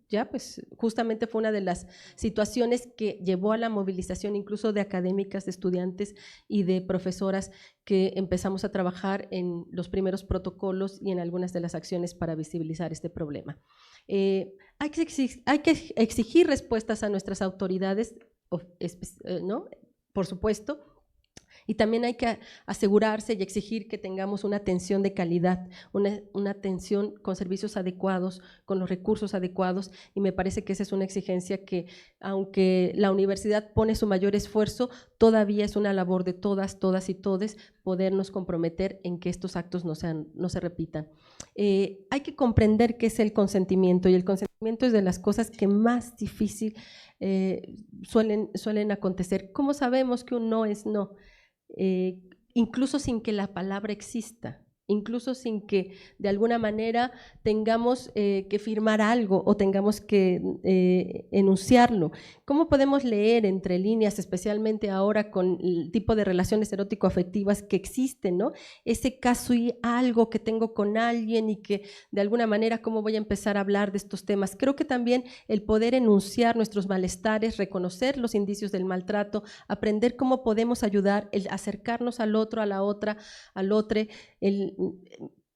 ya pues justamente fue una de las situaciones que llevó a la movilización incluso de académicas, de estudiantes y de profesoras que empezamos a trabajar en los primeros protocolos y en algunas de las acciones para visibilizar este problema. Hay que exigir respuestas a nuestras autoridades, ¿no? Por supuesto. Y también hay que asegurarse y exigir que tengamos una atención de calidad, una atención con servicios adecuados, con los recursos adecuados, y me parece que esa es una exigencia que, aunque la universidad pone su mayor esfuerzo, todavía es una labor de todas y todes podernos comprometer en que estos actos no se repitan. Hay que comprender qué es el consentimiento, y el consentimiento es de las cosas que más difícil suelen acontecer. ¿Cómo sabemos que un no es no? incluso sin que la palabra exista, incluso sin que de alguna manera tengamos que firmar algo o tengamos que enunciarlo. ¿Cómo podemos leer entre líneas, especialmente ahora con el tipo de relaciones erótico-afectivas que existen, ¿no? Ese caso y algo que tengo con alguien y que de alguna manera, ¿cómo voy a empezar a hablar de estos temas? Creo que también el poder enunciar nuestros malestares, reconocer los indicios del maltrato, aprender cómo podemos ayudar, el acercarnos al otro, a la otra, al otro,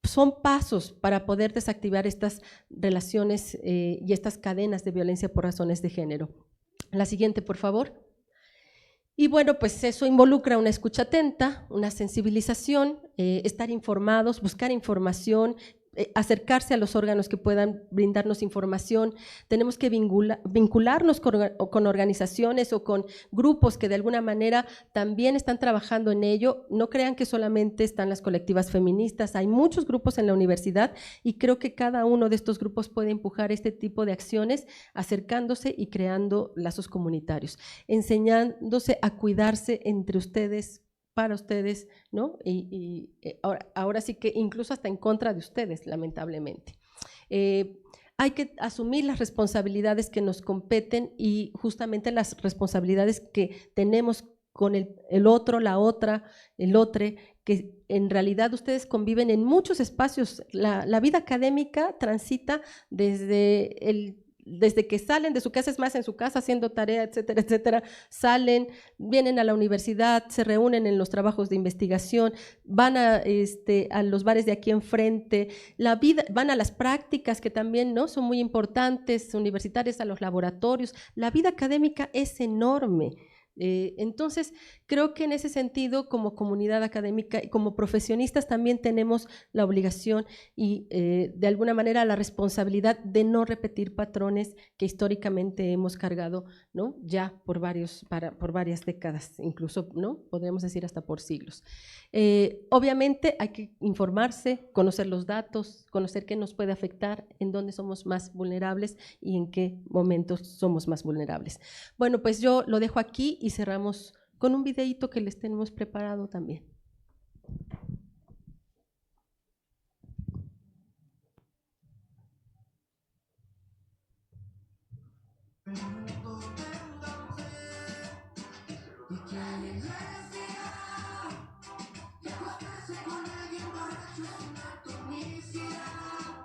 son pasos para poder desactivar estas relaciones y estas cadenas de violencia por razones de género. La siguiente, por favor. Y bueno, pues eso involucra una escucha atenta, una sensibilización, estar informados, buscar información, acercarse a los órganos que puedan brindarnos información. Tenemos que vincularnos con organizaciones o con grupos que de alguna manera también están trabajando en ello. No crean que solamente están las colectivas feministas, hay muchos grupos en la universidad y creo que cada uno de estos grupos puede empujar este tipo de acciones acercándose y creando lazos comunitarios, enseñándose a cuidarse entre ustedes, para ustedes, ¿no? Y ahora sí que incluso hasta en contra de ustedes, lamentablemente. Hay que asumir las responsabilidades que nos competen y justamente las responsabilidades que tenemos con el otro, la otra, el otro, que en realidad ustedes conviven en muchos espacios. La vida académica transita desde que salen de su casa, es más, en su casa haciendo tarea, etcétera, etcétera, salen, vienen a la universidad, se reúnen en los trabajos de investigación, van a los bares de aquí enfrente, van a las prácticas que también, ¿no?, son muy importantes, universitarias, a los laboratorios. La vida académica es enorme. Entonces, creo que en ese sentido, como comunidad académica y como profesionistas también tenemos la obligación y de alguna manera la responsabilidad de no repetir patrones que históricamente hemos cargado, ¿no?, ya por varias décadas, incluso, ¿no?, podríamos decir hasta por siglos. Obviamente hay que informarse, conocer los datos, conocer qué nos puede afectar, en dónde somos más vulnerables y en qué momentos somos más vulnerables. Bueno, pues yo lo dejo aquí y cerramos con un videíto que les tenemos preparado también.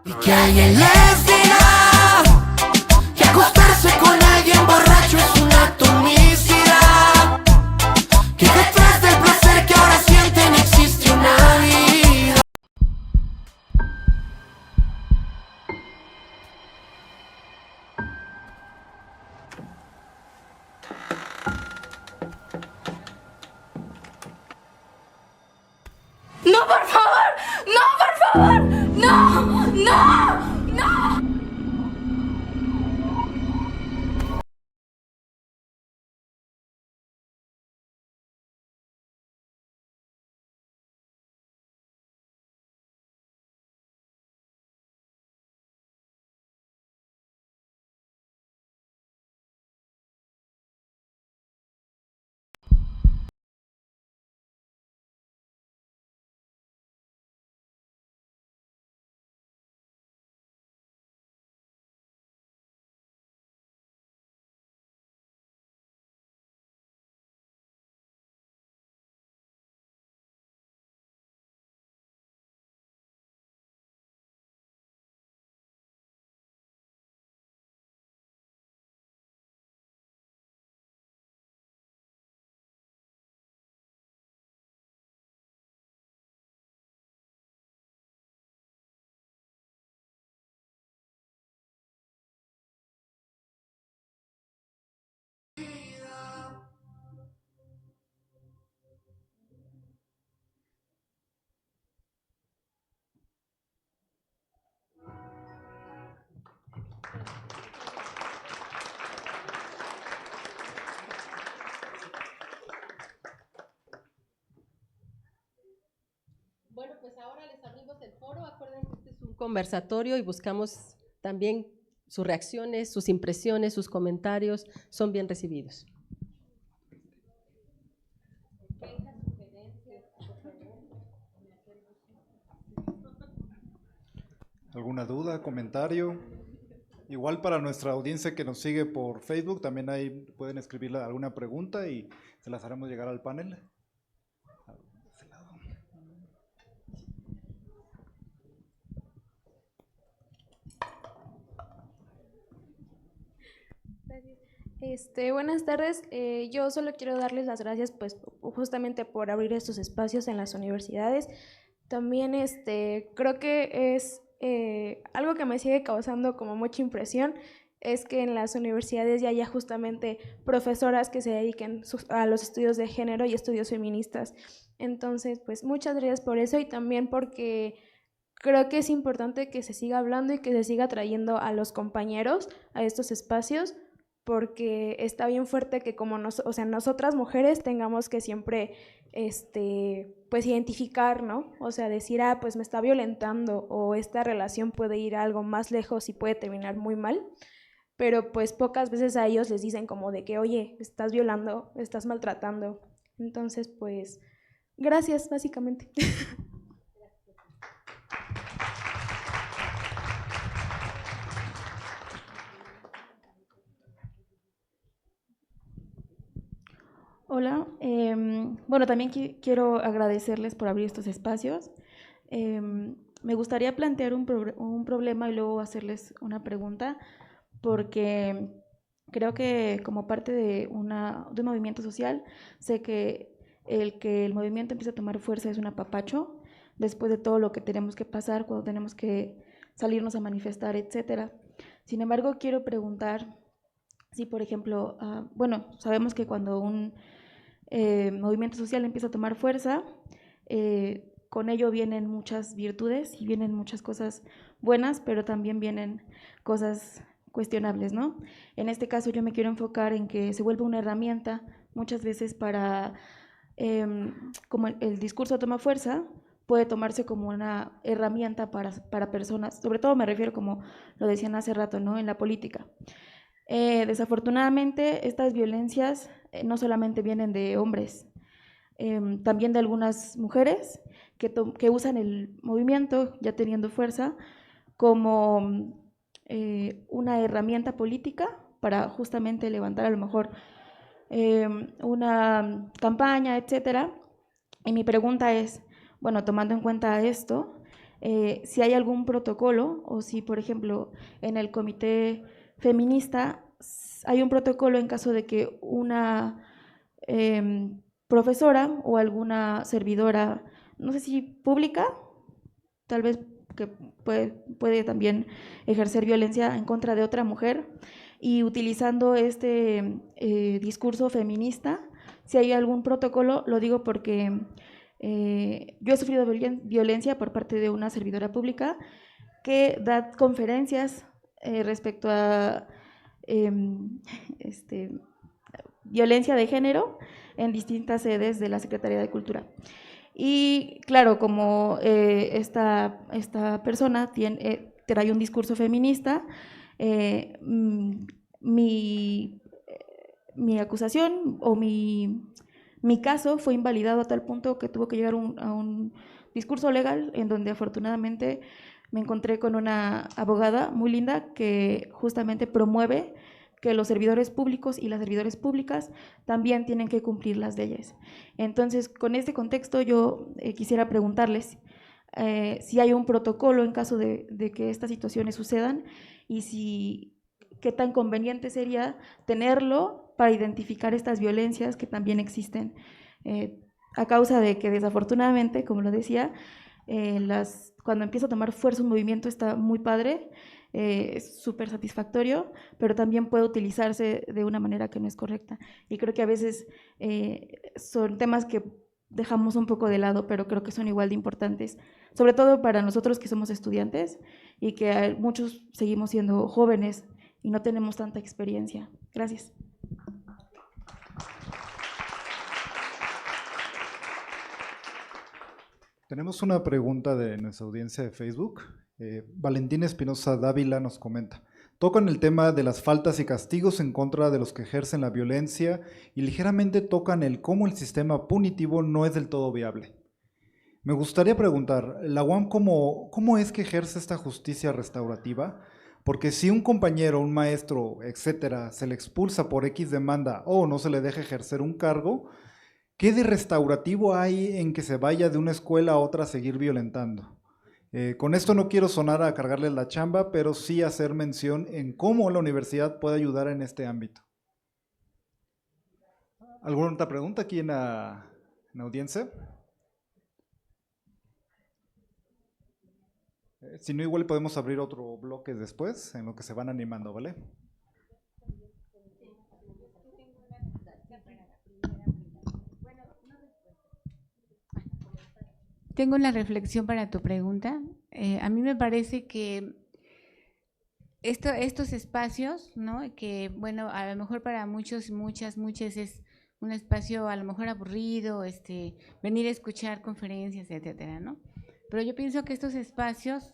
Y que alguien les diga que acostarse con alguien borracho es una atomicidad, que detrás del placer que ahora sienten existe una vida. ¡No, por favor! ¡No, por favor! ¡No! ¡No! ¡No! Bueno, pues ahora les abrimos el foro. Acuérdense que este es un conversatorio y buscamos también sus reacciones, sus impresiones, sus comentarios, son bien recibidos. ¿Alguna duda, comentario? Igual para nuestra audiencia que nos sigue por Facebook, también ahí pueden escribirle alguna pregunta y se las haremos llegar al panel. Buenas tardes. Yo solo quiero darles las gracias, pues, justamente por abrir estos espacios en las universidades. También, creo que es algo que me sigue causando como mucha impresión, es que en las universidades ya haya justamente profesoras que se dediquen a los estudios de género y estudios feministas. Entonces, pues, muchas gracias por eso y también porque creo que es importante que se siga hablando y que se siga trayendo a los compañeros a estos espacios, porque está bien fuerte que como nosotras mujeres tengamos que siempre pues identificar, ¿no? O sea, decir, pues me está violentando o esta relación puede ir a algo más lejos y puede terminar muy mal, pero pues pocas veces a ellos les dicen como de que, oye, estás violando, estás maltratando. Entonces, pues, gracias, básicamente. Hola, bueno, también quiero agradecerles por abrir estos espacios. Me gustaría plantear un problema y luego hacerles una pregunta, porque creo que como parte de un movimiento social, sé que el movimiento empieza a tomar fuerza es un apapacho, después de todo lo que tenemos que pasar, cuando tenemos que salirnos a manifestar, etcétera. Sin embargo, quiero preguntar si, por ejemplo, bueno, sabemos que cuando un movimiento social empieza a tomar fuerza, con ello vienen muchas virtudes y vienen muchas cosas buenas, pero también vienen cosas cuestionables, ¿no? En este caso yo me quiero enfocar en que se vuelve una herramienta muchas veces para, como el discurso toma fuerza, puede tomarse como una herramienta para personas, sobre todo me refiero, como lo decían hace rato, ¿no?, en la política. Desafortunadamente, estas violencias no solamente vienen de hombres, también de algunas mujeres que usan el movimiento, ya teniendo fuerza, como una herramienta política para justamente levantar a lo mejor una campaña, etcétera. Y mi pregunta es, bueno, tomando en cuenta esto, si hay algún protocolo o si, por ejemplo, en el comité feminista hay un protocolo en caso de que una profesora o alguna servidora, no sé si pública, tal vez que puede también ejercer violencia en contra de otra mujer, y utilizando este discurso feminista, si hay algún protocolo, lo digo porque yo he sufrido violencia por parte de una servidora pública que da conferencias respecto a violencia de género en distintas sedes de la Secretaría de Cultura. Y claro, como esta persona trae un discurso feminista, mi acusación o mi caso fue invalidado a tal punto que tuvo que llegar a un discurso legal, en donde afortunadamente me encontré con una abogada muy linda que justamente promueve que los servidores públicos y las servidoras públicas también tienen que cumplir las leyes. Entonces, con este contexto yo quisiera preguntarles si hay un protocolo en caso de que estas situaciones sucedan y qué tan conveniente sería tenerlo para identificar estas violencias que también existen, a causa de que desafortunadamente, como lo decía, cuando empieza a tomar fuerza un movimiento está muy padre, es súper satisfactorio, pero también puede utilizarse de una manera que no es correcta. Y creo que a veces son temas que dejamos un poco de lado, pero creo que son igual de importantes, sobre todo para nosotros que somos estudiantes y que muchos seguimos siendo jóvenes y no tenemos tanta experiencia. Gracias. Tenemos una pregunta de nuestra audiencia de Facebook. Valentín Espinosa Dávila nos comenta: tocan el tema de las faltas y castigos en contra de los que ejercen la violencia y ligeramente tocan el cómo el sistema punitivo no es del todo viable. Me gustaría preguntar, ¿la UAM cómo es que ejerce esta justicia restaurativa? Porque si un compañero, un maestro, etcétera, se le expulsa por X demanda o no se le deja ejercer un cargo, ¿qué de restaurativo hay en que se vaya de una escuela a otra a seguir violentando? Con esto no quiero sonar a cargarles la chamba, pero sí hacer mención en cómo la universidad puede ayudar en este ámbito. ¿Alguna otra pregunta aquí en la audiencia? Si no, igual podemos abrir otro bloque después, en lo que se van animando, ¿vale? Tengo una reflexión para tu pregunta. A mí me parece que estos espacios, ¿no? Que bueno, a lo mejor para muchos, muchas es un espacio a lo mejor aburrido, venir a escuchar conferencias, etcétera, ¿no? Pero yo pienso que estos espacios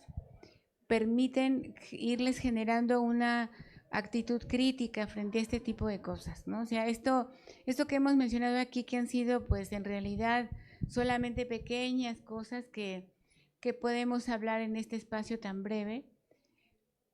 permiten irles generando una actitud crítica frente a este tipo de cosas, ¿no? O sea, esto que hemos mencionado aquí, que han sido pues en realidad solamente pequeñas cosas que podemos hablar en este espacio tan breve,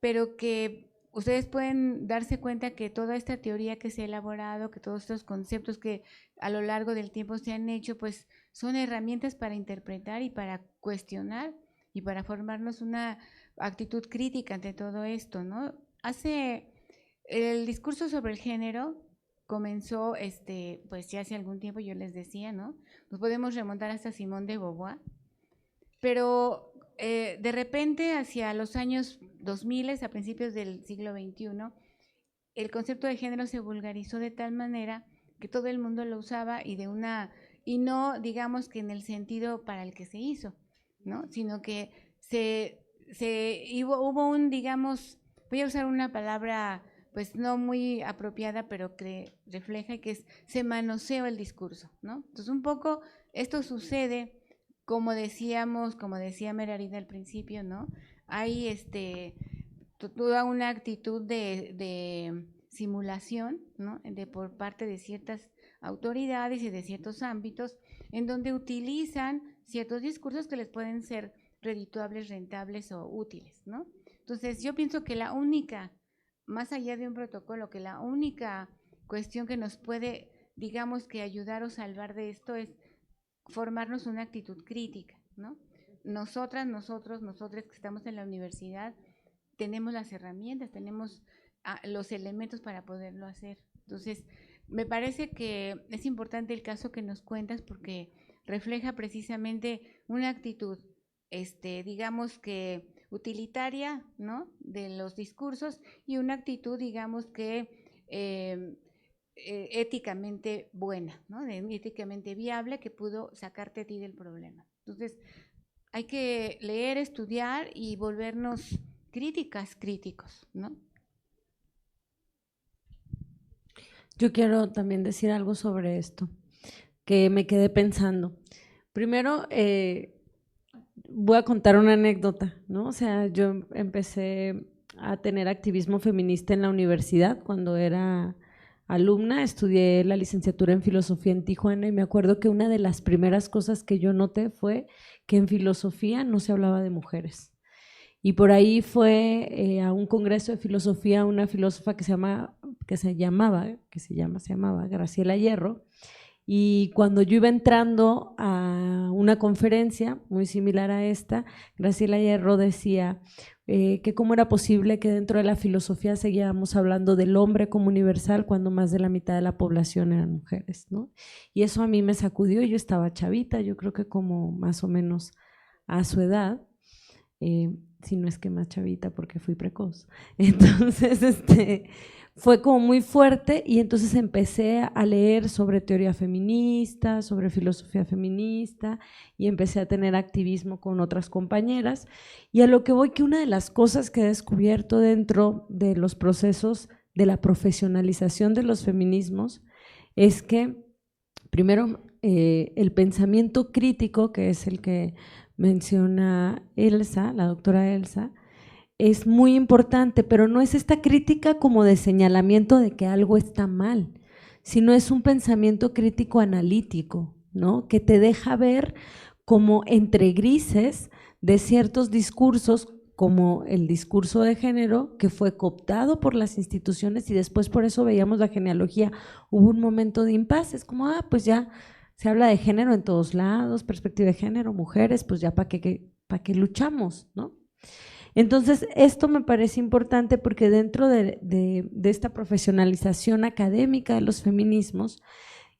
pero que ustedes pueden darse cuenta que toda esta teoría que se ha elaborado, que todos estos conceptos que a lo largo del tiempo se han hecho, pues son herramientas para interpretar y para cuestionar y para formarnos una actitud crítica ante todo esto, ¿no? El discurso sobre el género comenzó, pues ya hace algún tiempo, yo les decía, ¿no? Nos podemos remontar hasta Simone de Beauvoir, pero de repente hacia los años 2000, a principios del siglo XXI, el concepto de género se vulgarizó de tal manera que todo el mundo lo usaba y no digamos que en el sentido para el que se hizo, ¿no? Sino que hubo un, digamos, voy a usar una palabra pues no muy apropiada, pero que refleja que se manoseó el discurso, ¿no? Entonces un poco esto sucede, como decía Merarida al principio, ¿no? Hay toda una actitud de simulación, ¿no? Por parte de ciertas autoridades y de ciertos ámbitos en donde utilizan ciertos discursos que les pueden ser redituables, rentables o útiles, ¿no? Entonces yo pienso que la única, más allá de un protocolo, que la única cuestión que nos puede, digamos, que ayudar o salvar de esto es formarnos una actitud crítica, ¿no? Nosotras que estamos en la universidad, tenemos las herramientas, tenemos los elementos para poderlo hacer. Entonces, me parece que es importante el caso que nos cuentas porque refleja precisamente una actitud, digamos que utilitaria, ¿no? De los discursos y una actitud, digamos que éticamente buena, ¿no? Éticamente viable que pudo sacarte a ti del problema. Entonces, hay que leer, estudiar y volvernos críticos, ¿no? Yo quiero también decir algo sobre esto, que me quedé pensando. Primero, voy a contar una anécdota, ¿no? O sea, yo empecé a tener activismo feminista en la universidad cuando era alumna, estudié la licenciatura en filosofía en Tijuana y me acuerdo que una de las primeras cosas que yo noté fue que en filosofía no se hablaba de mujeres. Y por ahí fue a un congreso de filosofía una filósofa que se llamaba Graciela Hierro, y cuando yo iba entrando a una conferencia muy similar a esta, Graciela Hierro decía que cómo era posible que dentro de la filosofía seguíamos hablando del hombre como universal cuando más de la mitad de la población eran mujeres, ¿no? Y eso a mí me sacudió. Yo estaba chavita, yo creo que como más o menos a su edad, si no es que más chavita porque fui precoz. Entonces, fue como muy fuerte y entonces empecé a leer sobre teoría feminista, sobre filosofía feminista y empecé a tener activismo con otras compañeras. Y a lo que voy, que una de las cosas que he descubierto dentro de los procesos de la profesionalización de los feminismos es que, primero, el pensamiento crítico, que es el que menciona Elsa, la doctora Elsa, es muy importante, pero no es esta crítica como de señalamiento de que algo está mal, sino es un pensamiento crítico analítico, ¿no? Que te deja ver como entre grises de ciertos discursos, como el discurso de género, que fue cooptado por las instituciones y después por eso veíamos la genealogía. Hubo un momento de impasse, es como, pues ya se habla de género en todos lados, perspectiva de género, mujeres, pues ya para qué luchamos, ¿no? Entonces, esto me parece importante porque dentro de esta profesionalización académica de los feminismos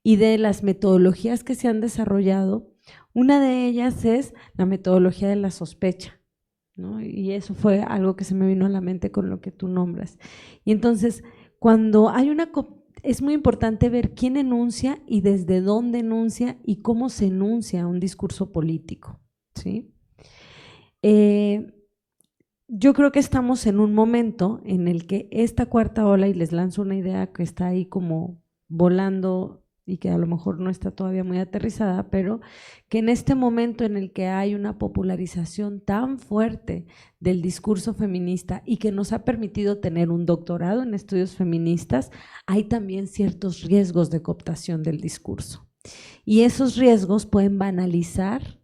y de las metodologías que se han desarrollado, una de ellas es la metodología de la sospecha, ¿no? Y eso fue algo que se me vino a la mente con lo que tú nombras. Y entonces, cuando hay es muy importante ver quién enuncia y desde dónde enuncia y cómo se enuncia un discurso político, ¿sí? Yo creo que estamos en un momento en el que esta cuarta ola, y les lanzo una idea que está ahí como volando y que a lo mejor no está todavía muy aterrizada, pero que en este momento en el que hay una popularización tan fuerte del discurso feminista y que nos ha permitido tener un doctorado en estudios feministas, hay también ciertos riesgos de cooptación del discurso. Y esos riesgos pueden banalizar,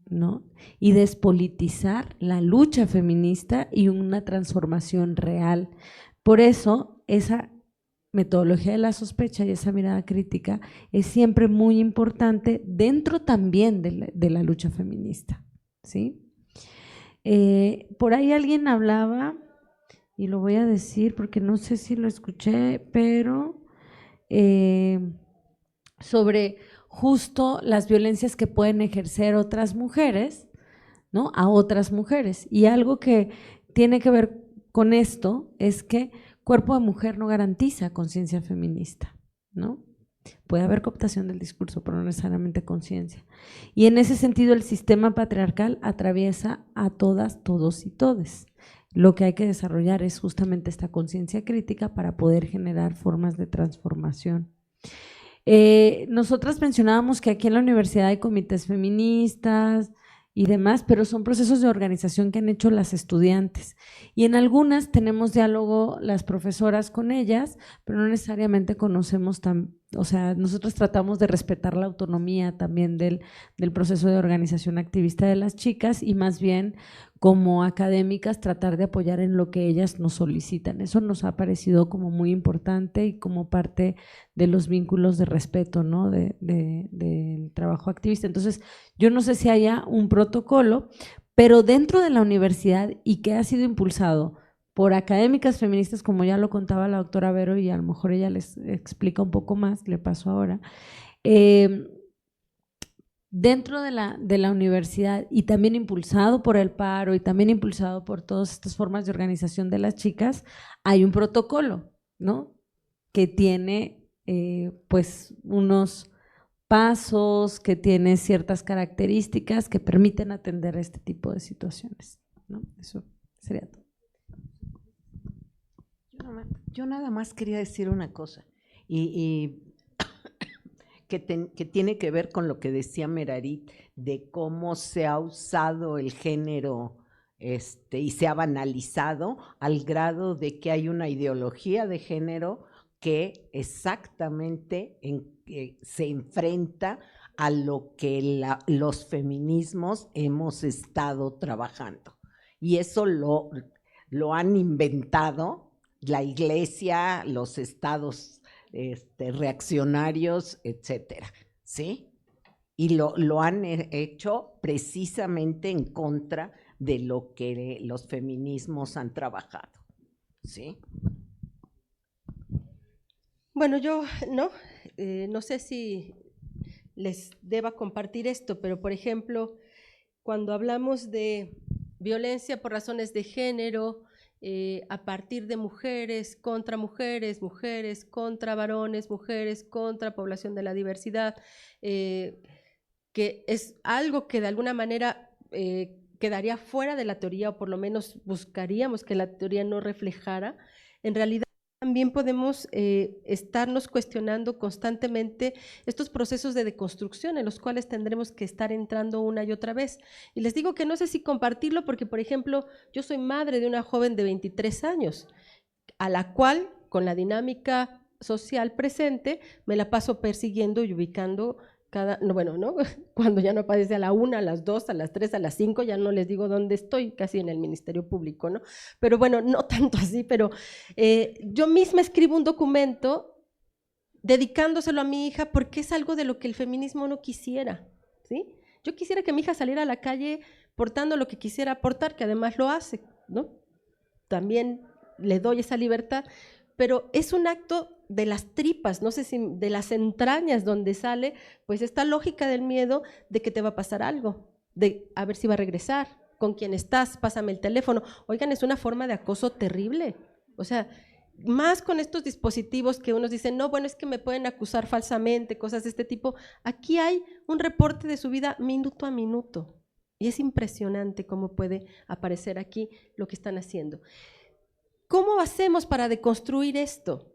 ¿no? Y despolitizar la lucha feminista y una transformación real. Por eso, esa metodología de la sospecha y esa mirada crítica es siempre muy importante dentro también de la lucha feminista, ¿sí? Por ahí alguien hablaba, y lo voy a decir porque no sé si lo escuché, pero sobre justo las violencias que pueden ejercer otras mujeres, ¿no? A otras mujeres. Y algo que tiene que ver con esto es que cuerpo de mujer no garantiza conciencia feminista, ¿no? Puede haber cooptación del discurso, pero no necesariamente conciencia. Y en ese sentido el sistema patriarcal atraviesa a todas, todos y todes. Lo que hay que desarrollar es justamente esta conciencia crítica para poder generar formas de transformación. Nosotras mencionábamos que aquí en la universidad hay comités feministas y demás, pero son procesos de organización que han hecho las estudiantes y en algunas tenemos diálogo las profesoras con ellas, pero no necesariamente conocemos o sea, nosotros tratamos de respetar la autonomía también del proceso de organización activista de las chicas y más bien como académicas tratar de apoyar en lo que ellas nos solicitan. Eso nos ha parecido como muy importante y como parte de los vínculos de respeto, ¿no? del trabajo activista. Entonces, yo no sé si haya un protocolo, pero dentro de la universidad y que ha sido impulsado por académicas feministas, como ya lo contaba la doctora Vero y a lo mejor ella les explica un poco más, le paso ahora, dentro de la universidad y también impulsado por el paro y también impulsado por todas estas formas de organización de las chicas, hay un protocolo, ¿no? Que tiene pues unos pasos, que tiene ciertas características que permiten atender este tipo de situaciones, ¿no? Eso sería todo. Yo nada más quería decir una cosa y que tiene que ver con lo que decía Merarit de cómo se ha usado el género y se ha banalizado al grado de que hay una ideología de género que exactamente se enfrenta a lo que los feminismos hemos estado trabajando. Y eso lo han inventado la iglesia, los estados reaccionarios, etcétera, ¿sí? Y lo han hecho precisamente en contra de lo que los feminismos han trabajado, ¿sí? Bueno, yo no sé si les deba compartir esto, pero por ejemplo, cuando hablamos de violencia por razones de género, a partir de mujeres contra mujeres, mujeres contra varones, mujeres contra población de la diversidad, que es algo que de alguna manera quedaría fuera de la teoría, o por lo menos buscaríamos que la teoría no reflejara. En realidad también podemos estarnos cuestionando constantemente estos procesos de deconstrucción en los cuales tendremos que estar entrando una y otra vez. Y les digo que no sé si compartirlo porque, por ejemplo, yo soy madre de una joven de 23 años, a la cual, con la dinámica social presente, me la paso persiguiendo y ubicando Cuando ya no aparece a la 1, a las 2, a las 3, a las 5, ya no les digo dónde estoy, casi en el Ministerio Público, ¿no? Pero bueno, no tanto así, pero yo misma escribo un documento dedicándoselo a mi hija porque es algo de lo que el feminismo no quisiera, ¿sí? Yo quisiera que mi hija saliera a la calle portando lo que quisiera aportar, que además lo hace, ¿no? También le doy esa libertad, pero es un acto de las tripas, no sé si de las entrañas donde sale, pues esta lógica del miedo de que te va a pasar algo, de a ver si va a regresar, con quién estás, pásame el teléfono. Oigan, es una forma de acoso terrible, o sea, más con estos dispositivos que unos dicen, no, bueno, es que me pueden acusar falsamente, cosas de este tipo. Aquí hay un reporte de su vida minuto a minuto y es impresionante cómo puede aparecer aquí lo que están haciendo. ¿Cómo hacemos para deconstruir esto?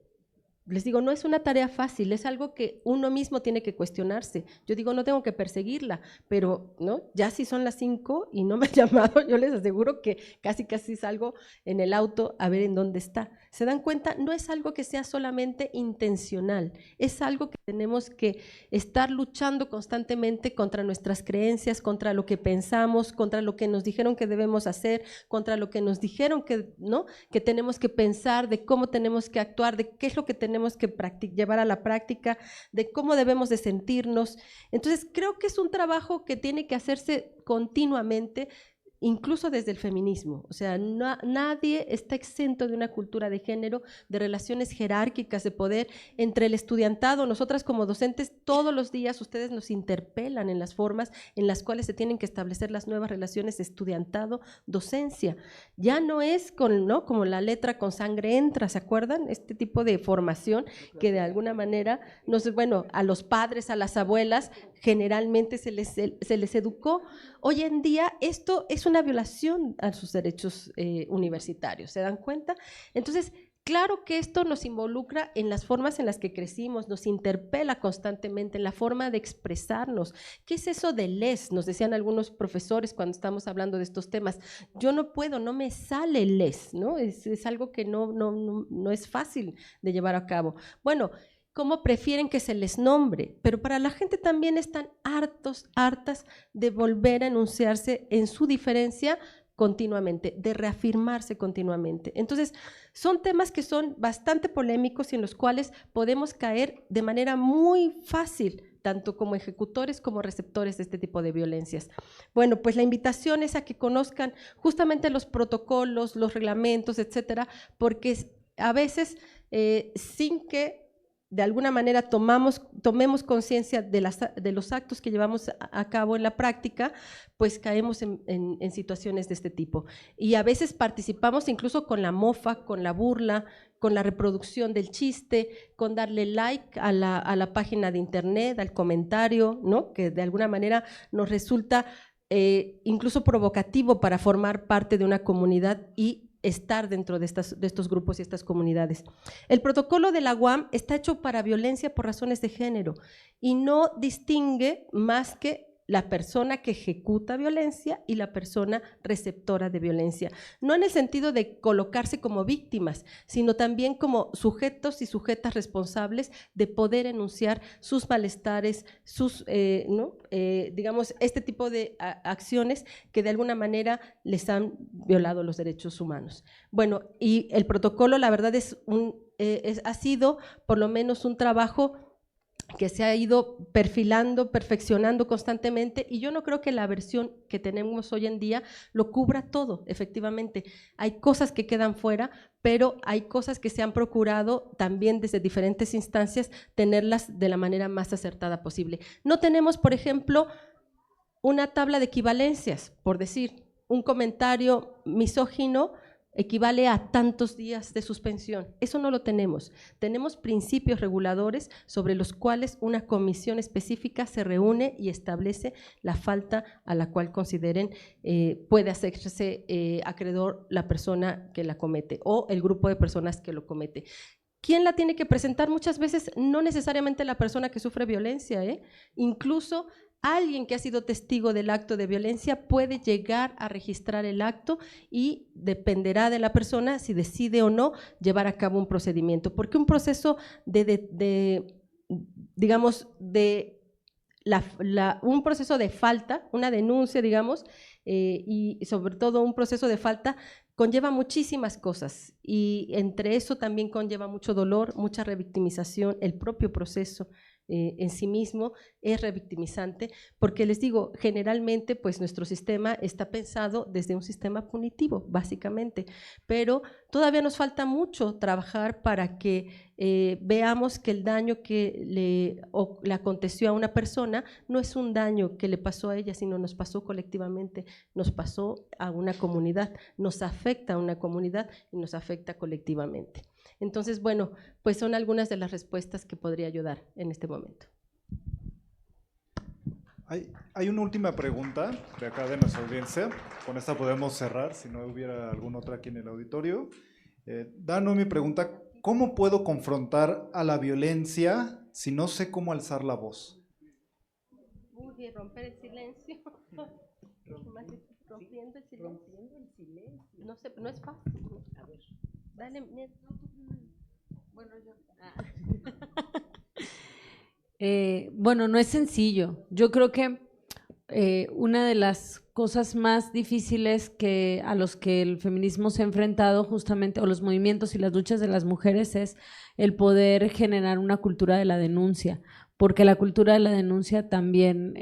Les digo, no es una tarea fácil, es algo que uno mismo tiene que cuestionarse. Yo digo, no tengo que perseguirla, pero ¿no? Ya si son las 5 y no me han llamado, yo les aseguro que casi salgo en el auto a ver en dónde está. ¿Se dan cuenta? No es algo que sea solamente intencional, es algo que tenemos que estar luchando constantemente contra nuestras creencias, contra lo que pensamos, contra lo que nos dijeron que debemos hacer, contra lo que nos dijeron que, ¿no? que tenemos que pensar, de cómo tenemos que actuar, de qué es lo que tenemos que llevar a la práctica, de cómo debemos de sentirnos. Entonces creo que es un trabajo que tiene que hacerse continuamente, incluso desde el feminismo, o sea, nadie está exento de una cultura de género, de relaciones jerárquicas de poder entre el estudiantado. Nosotras como docentes todos los días ustedes nos interpelan en las formas en las cuales se tienen que establecer las nuevas relaciones estudiantado-docencia. Ya no es ¿no? como la letra con sangre entra, ¿se acuerdan? Este tipo de formación que de alguna manera, a los padres, a las abuelas, generalmente se les educó. Hoy en día esto es una violación a sus derechos universitarios, ¿se dan cuenta? Entonces, claro que esto nos involucra en las formas en las que crecimos, nos interpela constantemente en la forma de expresarnos. ¿Qué es eso de les? Nos decían algunos profesores cuando estamos hablando de estos temas. Yo no puedo, no me sale les, ¿no? Es algo que no es fácil de llevar a cabo. Bueno, cómo prefieren que se les nombre, pero para la gente también están hartas de volver a enunciarse en su diferencia continuamente, de reafirmarse continuamente. Entonces, son temas que son bastante polémicos y en los cuales podemos caer de manera muy fácil, tanto como ejecutores como receptores de este tipo de violencias. Bueno, pues la invitación es a que conozcan justamente los protocolos, los reglamentos, etcétera, porque a veces sin que de alguna manera tomemos conciencia de los actos que llevamos a cabo en la práctica, pues caemos en situaciones de este tipo. Y a veces participamos incluso con la mofa, con la burla, con la reproducción del chiste, con darle like a la página de internet, al comentario, ¿no? Que de alguna manera nos resulta incluso provocativo para formar parte de una comunidad y estar dentro de estos grupos y estas comunidades. El protocolo de la UAM está hecho para violencia por razones de género y no distingue más que la persona que ejecuta violencia y la persona receptora de violencia. No en el sentido de colocarse como víctimas, sino también como sujetos y sujetas responsables de poder enunciar sus malestares, sus, digamos, este tipo de acciones que de alguna manera les han violado los derechos humanos. Bueno, y el protocolo, la verdad, ha sido por lo menos un trabajo que se ha ido perfilando, perfeccionando constantemente, y yo no creo que la versión que tenemos hoy en día lo cubra todo, efectivamente. Hay cosas que quedan fuera, pero hay cosas que se han procurado también desde diferentes instancias tenerlas de la manera más acertada posible. No tenemos, por ejemplo, una tabla de equivalencias, por decir, un comentario misógino equivale a tantos días de suspensión. Eso no lo tenemos. Tenemos principios reguladores sobre los cuales una comisión específica se reúne y establece la falta a la cual consideren puede hacerse acreedor la persona que la comete o el grupo de personas que lo comete. ¿Quién la tiene que presentar? Muchas veces no necesariamente la persona que sufre violencia, incluso alguien que ha sido testigo del acto de violencia puede llegar a registrar el acto y dependerá de la persona si decide o no llevar a cabo un procedimiento, porque un proceso digamos, de un proceso de falta, una denuncia, digamos, y sobre todo un proceso de falta conlleva muchísimas cosas y entre eso también conlleva mucho dolor, mucha revictimización, el propio proceso en sí mismo es revictimizante, porque les digo, generalmente pues nuestro sistema está pensado desde un sistema punitivo, básicamente, pero todavía nos falta mucho trabajar para que veamos que el daño que le aconteció a una persona no es un daño que le pasó a ella, sino nos pasó colectivamente, nos pasó a una comunidad, nos afecta a una comunidad y nos afecta colectivamente. Entonces, bueno, pues son algunas de las respuestas que podría ayudar en este momento. Hay una última pregunta de acá de nuestra audiencia. Con esta podemos cerrar, si no hubiera alguna otra aquí en el auditorio. Dano me pregunta, ¿cómo puedo confrontar a la violencia si no sé cómo alzar la voz? Uy, romper el silencio. Rompiendo el silencio. No sé, no es fácil. A ver, dale. Bueno, yo. Bueno, no es sencillo. Yo creo que una de las cosas más difíciles a los que el feminismo se ha enfrentado justamente, o los movimientos y las luchas de las mujeres, es el poder generar una cultura de la denuncia, porque la cultura de la denuncia también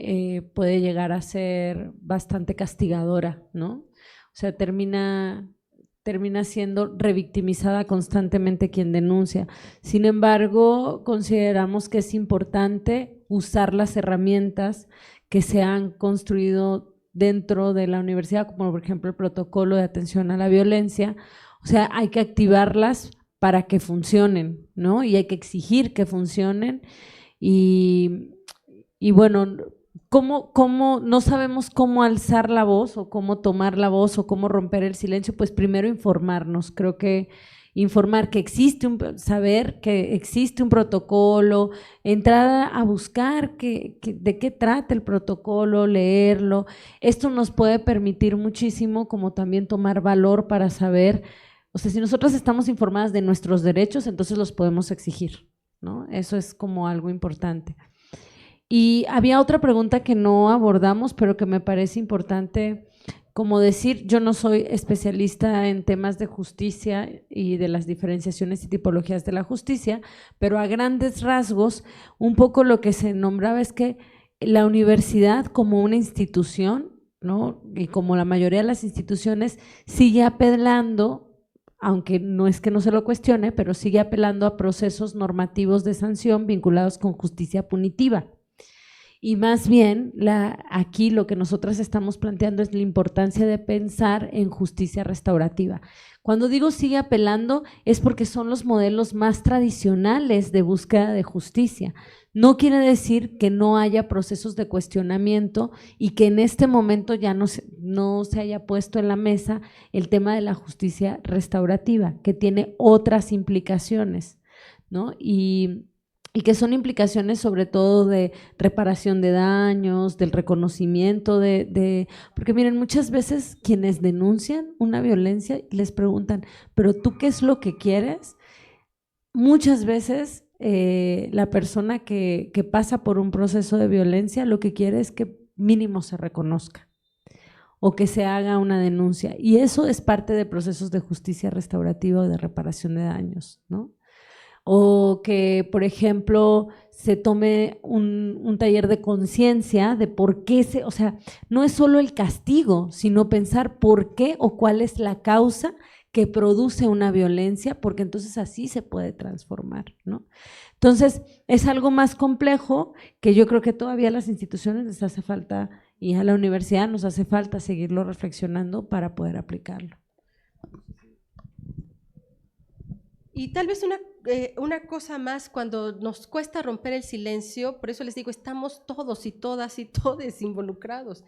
puede llegar a ser bastante castigadora, ¿no? O sea, termina siendo revictimizada constantemente quien denuncia. Sin embargo, consideramos que es importante usar las herramientas que se han construido dentro de la universidad, como por ejemplo el protocolo de atención a la violencia. O sea, hay que activarlas para que funcionen, ¿no? Y hay que exigir que funcionen. Y bueno, ¿cómo no sabemos cómo alzar la voz o cómo tomar la voz o cómo romper el silencio? Pues primero informarnos. Creo que informar que existe saber que existe un protocolo, entrar a buscar de qué trata el protocolo, leerlo. Esto nos puede permitir muchísimo como también tomar valor para saber, o sea, si nosotros estamos informadas de nuestros derechos, entonces los podemos exigir, ¿no? Eso es como algo importante. Y había otra pregunta que no abordamos, pero que me parece importante como decir, yo no soy especialista en temas de justicia y de las diferenciaciones y tipologías de la justicia, pero a grandes rasgos, un poco lo que se nombraba es que la universidad como una institución, ¿no? Y como la mayoría de las instituciones, sigue apelando, aunque no es que no se lo cuestione, pero sigue apelando a procesos normativos de sanción vinculados con justicia punitiva. Y más bien, aquí lo que nosotras estamos planteando es la importancia de pensar en justicia restaurativa. Cuando digo sigue apelando es porque son los modelos más tradicionales de búsqueda de justicia. No quiere decir que no haya procesos de cuestionamiento y que en este momento ya no se haya puesto en la mesa el tema de la justicia restaurativa, que tiene otras implicaciones, ¿no? Y que son implicaciones sobre todo de reparación de daños, del reconocimiento porque miren, muchas veces quienes denuncian una violencia les preguntan, ¿pero tú qué es lo que quieres? Muchas veces la persona que pasa por un proceso de violencia lo que quiere es que mínimo se reconozca o que se haga una denuncia, y eso es parte de procesos de justicia restaurativa o de reparación de daños, ¿no? O que, por ejemplo, se tome un taller de conciencia de por qué o sea, no es solo el castigo, sino pensar por qué o cuál es la causa que produce una violencia, porque entonces así se puede transformar, ¿no? Entonces, es algo más complejo que yo creo que todavía a las instituciones les hace falta, y a la universidad nos hace falta seguirlo reflexionando para poder aplicarlo. Y tal vez una cosa más, cuando nos cuesta romper el silencio, por eso les digo, estamos todos y todas y todes involucrados.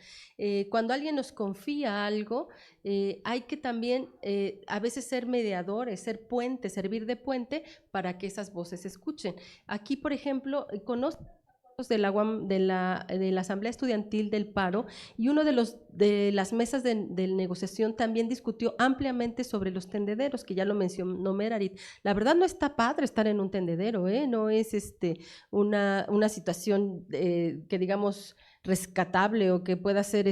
Cuando alguien nos confía algo, hay que también a veces ser mediadores, ser puente, servir de puente para que esas voces se escuchen. Aquí, por ejemplo, conozco de la UAM, de la Asamblea Estudiantil del Paro, y uno de las mesas de negociación también discutió ampliamente sobre los tendederos, que ya lo mencionó Merarit. La verdad no está padre estar en un tendedero, no es una situación que digamos rescatable o que pueda ser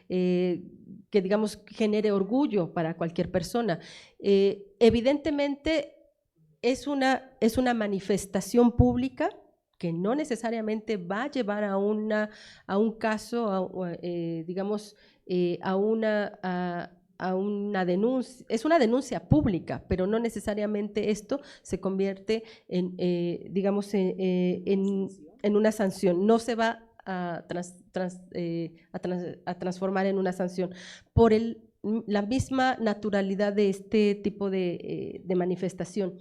que digamos genere orgullo para cualquier persona. Evidentemente es una manifestación pública que no necesariamente va a llevar a un caso, digamos, a una denuncia. Es una denuncia pública, pero no necesariamente esto se convierte en, digamos, en una sanción. No se va a transformar en una sanción por la misma naturalidad de este tipo de manifestación.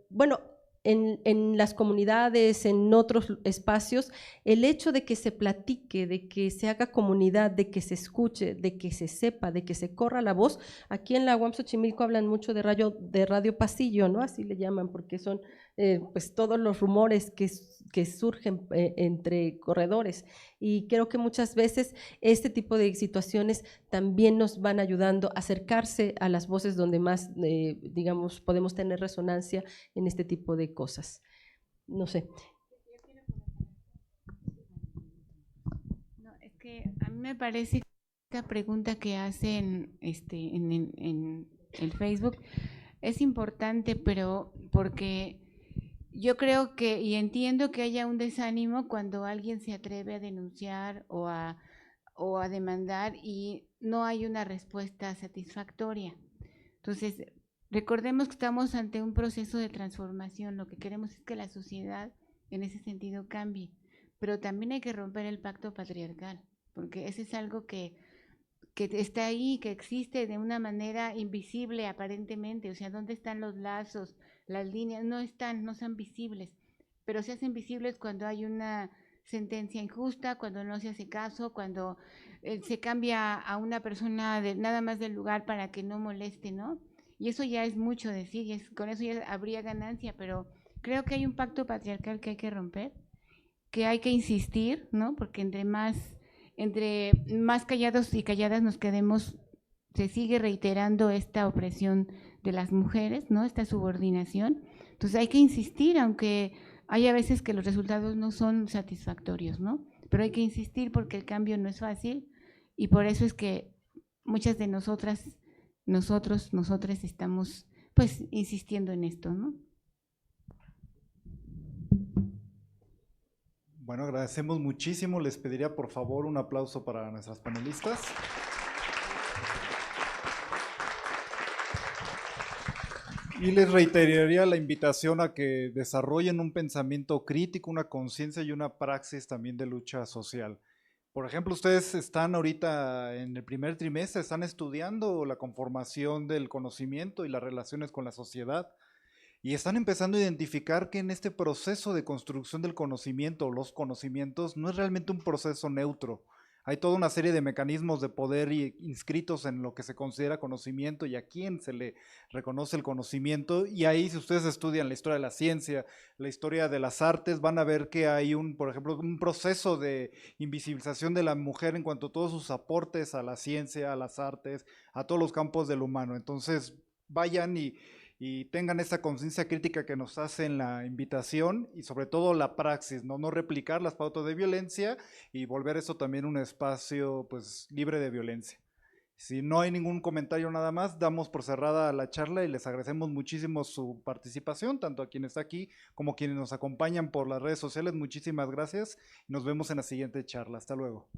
Bueno, en las comunidades, en otros espacios, el hecho de que se platique, de que se haga comunidad, de que se escuche, de que se sepa, de que se corra la voz. Aquí en la UAM Xochimilco hablan mucho de radio pasillo, ¿no? Así le llaman, porque son pues todos los rumores que surgen entre corredores, y creo que muchas veces este tipo de situaciones también nos van ayudando a acercarse a las voces donde más, digamos, podemos tener resonancia en este tipo de cosas. No sé. No, es que a mí me parece que esta pregunta que hacen en el Facebook es importante, pero porque yo creo que, y entiendo que haya un desánimo cuando alguien se atreve a denunciar o a demandar y no hay una respuesta satisfactoria. Entonces, recordemos que estamos ante un proceso de transformación. Lo que queremos es que la sociedad en ese sentido cambie, pero también hay que romper el pacto patriarcal, porque ese es algo que está ahí, que existe de una manera invisible aparentemente. O sea, ¿dónde están los lazos? Las líneas no son visibles, pero se hacen visibles cuando hay una sentencia injusta, cuando no se hace caso, cuando se cambia a una persona nada más del lugar para que no moleste, ¿no? Y eso ya es mucho decir, con eso ya habría ganancia, pero creo que hay un pacto patriarcal que hay que romper, que hay que insistir, ¿no? Porque entre más callados y calladas nos quedemos, se sigue reiterando esta opresión de las mujeres, ¿no? Esta subordinación. Entonces hay que insistir, aunque hay a veces que los resultados no son satisfactorios, ¿no? Pero hay que insistir porque el cambio no es fácil, y por eso es que muchas de nosotras estamos pues insistiendo en esto, ¿no? Bueno, agradecemos muchísimo. Les pediría por favor un aplauso para nuestras panelistas. Y les reiteraría la invitación a que desarrollen un pensamiento crítico, una conciencia y una praxis también de lucha social. Por ejemplo, ustedes están ahorita en el primer trimestre, están estudiando la conformación del conocimiento y las relaciones con la sociedad, y están empezando a identificar que en este proceso de construcción del conocimiento, los conocimientos, no es realmente un proceso neutro. Hay toda una serie de mecanismos de poder inscritos en lo que se considera conocimiento y a quién se le reconoce el conocimiento, y ahí, si ustedes estudian la historia de la ciencia, la historia de las artes, van a ver que hay por ejemplo, un proceso de invisibilización de la mujer en cuanto a todos sus aportes a la ciencia, a las artes, a todos los campos del humano. Entonces, vayan y tengan esa conciencia crítica que nos hace en la invitación, y sobre todo la praxis, no replicar las pautas de violencia y volver eso también un espacio pues libre de violencia. Si no hay ningún comentario nada más, damos por cerrada la charla y les agradecemos muchísimo su participación, tanto a quien está aquí como quienes nos acompañan por las redes sociales. Muchísimas gracias y nos vemos en la siguiente charla. Hasta luego.